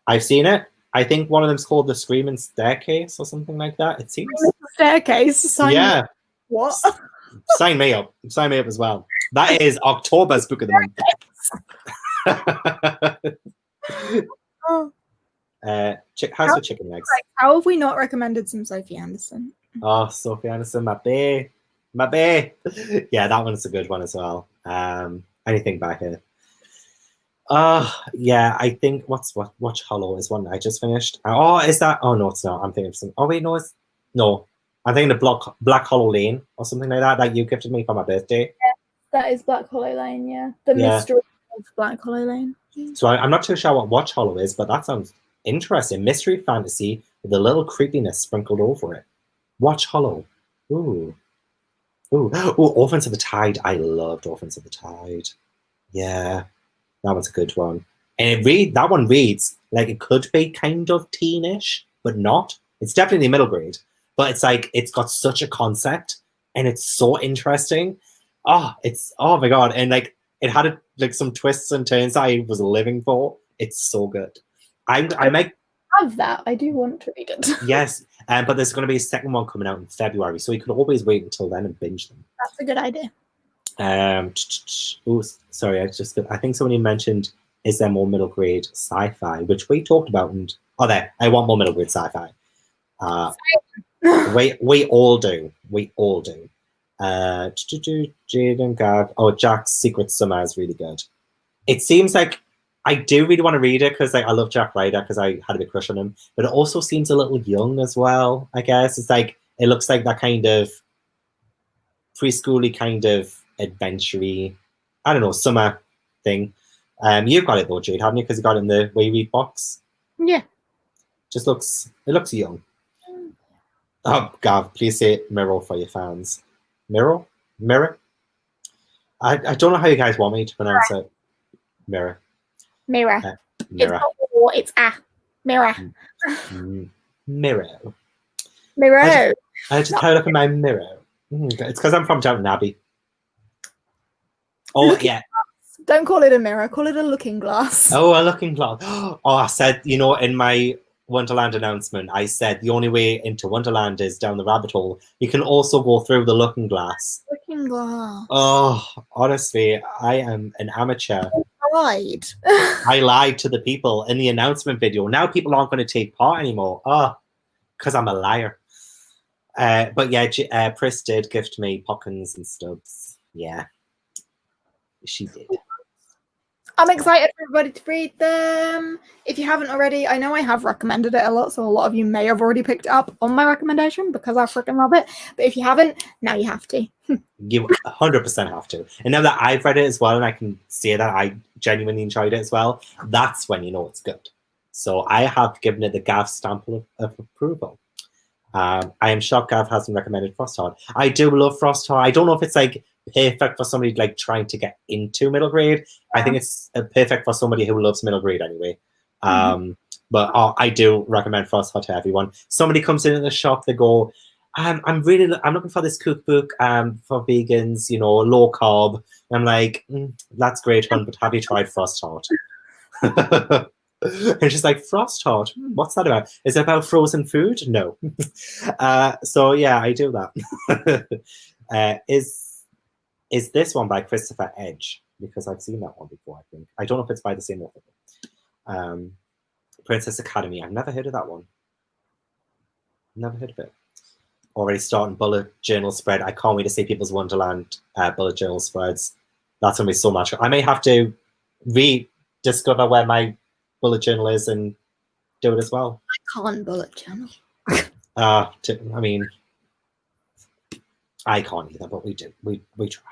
Speaker 1: I've seen it. I think one of them's called The Screaming Staircase or something like that. It seems.
Speaker 2: Staircase. Sign me. What?
Speaker 1: Sign me up. Sign me up as well. That is October's book of the month. How's the chicken legs?
Speaker 2: How have we not recommended some Sophie Anderson?
Speaker 1: Oh, Sophie Anderson, my bae. Yeah, that one's a good one as well. Anything back here? Yeah, I think Watch Hollow is one I just finished. Is that? Oh no, it's not. I'm thinking of some. Oh wait, no. I'm thinking of Black Hollow Lane or something like that you gifted me for my birthday.
Speaker 2: Yeah, that is Black Hollow Lane. Yeah, the mystery of Black Hollow Lane.
Speaker 1: So I'm not too sure what Watch Hollow is, but that sounds interesting. Mystery fantasy with a little creepiness sprinkled over it. Watch Hollow. Ooh, Orphans of the Tide. I loved Orphans of the Tide. Yeah, that one's a good one. And that one reads like it could be kind of teenish, but not. It's definitely middle grade, but it's like it's got such a concept and it's so interesting. oh my god, and like it had like some twists and turns that I was living for. It's so good. I might
Speaker 2: have that. I do want to read it.
Speaker 1: Yes, but there's going to be a second one coming out in February, so you could always wait until then and binge them.
Speaker 2: That's a good idea.
Speaker 1: Oh, sorry, I think somebody mentioned, is there more middle grade sci-fi, which we talked about, and there, I want more middle grade sci-fi. We all do. Jade and Gav. Oh, Jack's Secret Summer is really good. It seems like I do really want to read it because like I love Jack Ryder because I had a big crush on him, but it also seems a little young as well. I guess it's like it looks like that kind of preschooly kind of adventure-y, I don't know, summer thing. You've got it though, Jade, haven't you? Because you got it in the way read box.
Speaker 2: Yeah.
Speaker 1: It looks young. Oh, Gav, please say mirror for your fans. Mirror? I don't know how you guys want me to pronounce it. Mirror.
Speaker 2: Mirror.
Speaker 1: Mirror.
Speaker 2: It's mirror.
Speaker 1: Mirror.
Speaker 2: Mirror.
Speaker 1: I just had a look at my mirror. It's because I'm from Downton Abbey. Oh, yeah.
Speaker 2: Don't call it a mirror. Call it a looking glass.
Speaker 1: Oh, a looking glass. Oh, I said, in my Wonderland announcement, I said the only way into Wonderland is down the rabbit hole. You can also go through the looking glass.
Speaker 2: Looking glass.
Speaker 1: Oh, honestly, I am an amateur.
Speaker 2: Lied.
Speaker 1: I lied to the people in the announcement video. Now people aren't going to take part anymore. Oh, because I'm a liar. But yeah, Pris did gift me Pockins and Stubbs. Yeah, she did.
Speaker 2: I'm excited for everybody to read them. If you haven't already, I know I have recommended it a lot, so a lot of you may have already picked it up on my recommendation because I freaking love it. But if you haven't, now you have to.
Speaker 1: You 100% have to. And now that I've read it as well, and I can say that I genuinely enjoyed it as well, that's when you know it's good. So I have given it the Gav stamp of approval. I am shocked Gav hasn't recommended Frostheart. I do love Frostheart. I don't know if it's like perfect for somebody like trying to get into middle grade. I think it's perfect for somebody who loves middle grade anyway. But I do recommend Frostheart to everyone. Somebody comes in the shop, they go, I'm looking for this cookbook for vegans, low carb. I'm like, that's great, hun, but have you tried Frostheart? And she's like, Frostheart? What's that about? Is it about frozen food? No. So yeah, I do that. Is this one by Christopher Edge? Because I've seen that one before, I think. I don't know if it's by the same author. Princess Academy. I've never heard of that one. Never heard of it. Already starting bullet journal spread. I can't wait to see people's Wonderland bullet journal spreads. That's going to be so much. I may have to rediscover where my bullet journal is and do it as well.
Speaker 2: I can't bullet journal.
Speaker 1: I mean, I can't either, but we do. We try.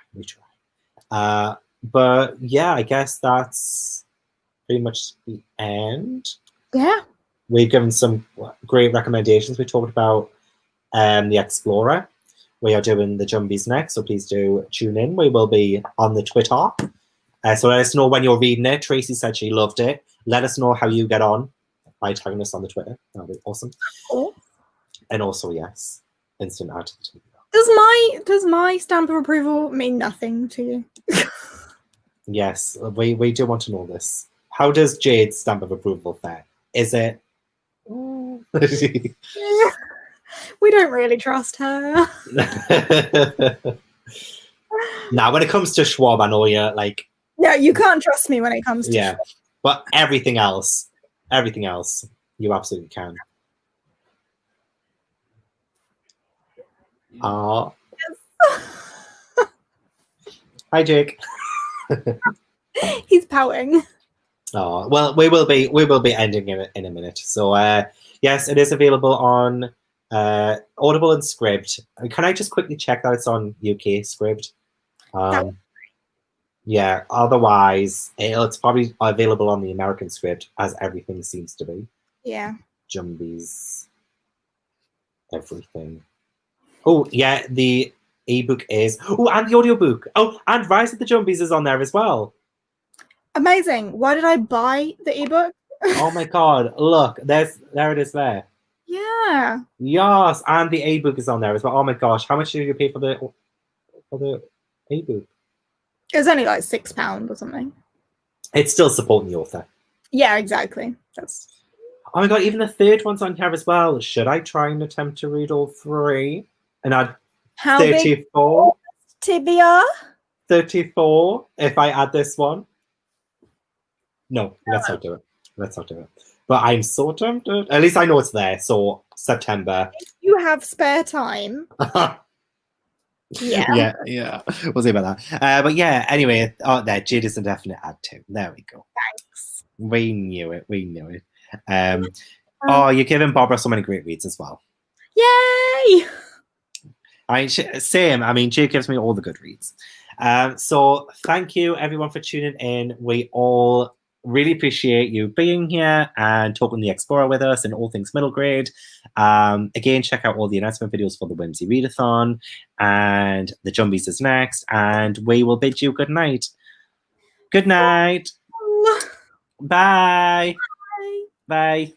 Speaker 1: But yeah, I guess that's pretty much the end.
Speaker 2: Yeah.
Speaker 1: We've given some great recommendations. We talked about The Explorer. We are doing the Jumbies next, so please do tune in. We will be on the Twitter. So let us know when you're reading it. Tracy said she loved it. Let us know how you get on by tagging us on the Twitter. That'll be awesome.
Speaker 2: Cool.
Speaker 1: And also, yes, instant add to the TV.
Speaker 2: Does my stamp of approval mean nothing to you?
Speaker 1: Yes, we do want to know this. How does Jade's stamp of approval fare? Is it?
Speaker 2: We don't really trust her.
Speaker 1: Now, when it comes to Schwab, I know you're like.
Speaker 2: Yeah, you can't trust me when it comes to Schwab.
Speaker 1: But everything else, you absolutely can.
Speaker 2: Yes.
Speaker 1: Hi, Jake.
Speaker 2: He's pouting.
Speaker 1: Oh, well, we will be ending it in a minute. So yes, it is available on Audible and Scribd. Can I just quickly check that it's on UK Scribd? Yeah, otherwise it's probably available on the American Scribd, as everything seems to be.
Speaker 2: Yeah.
Speaker 1: Jumbies. Everything. Oh, yeah, the ebook is. Oh, and the audiobook. Oh, and Rise of the Jumbies is on there as well.
Speaker 2: Amazing. Why did I buy the ebook?
Speaker 1: Oh my god, look, there it is there.
Speaker 2: Yeah.
Speaker 1: Yes, and the ebook is on there as well. Oh my gosh, how much did you pay for the A boop.
Speaker 2: It was only like £6 or something.
Speaker 1: It's still supporting the author.
Speaker 2: Yeah, exactly. That's.
Speaker 1: Oh my god, even the third one's on here as well. Should I try and attempt to read all 3? And add
Speaker 2: How
Speaker 1: 34?
Speaker 2: big tibia?
Speaker 1: 34 if I add this one. No, let's not do it. Let's not do it. But I'm so tempted. At least I know it's there. So September.
Speaker 2: If you have spare time. Yeah.
Speaker 1: Yeah. We'll see about that. But yeah, anyway, there, Jade is a definite add to. There we go.
Speaker 2: Thanks.
Speaker 1: We knew it. You're giving Barbara so many great reads as well.
Speaker 2: Yay!
Speaker 1: Same. I mean, Jade gives me all the good reads. So thank you everyone for tuning in. We all really appreciate you being here and talking the Explorer with us and all things middle grade. Again, check out all the announcement videos for the Whimsy Readathon, and the Jumbies is next, and we will bid you good night. Good night. Bye.
Speaker 2: Bye.
Speaker 1: Bye.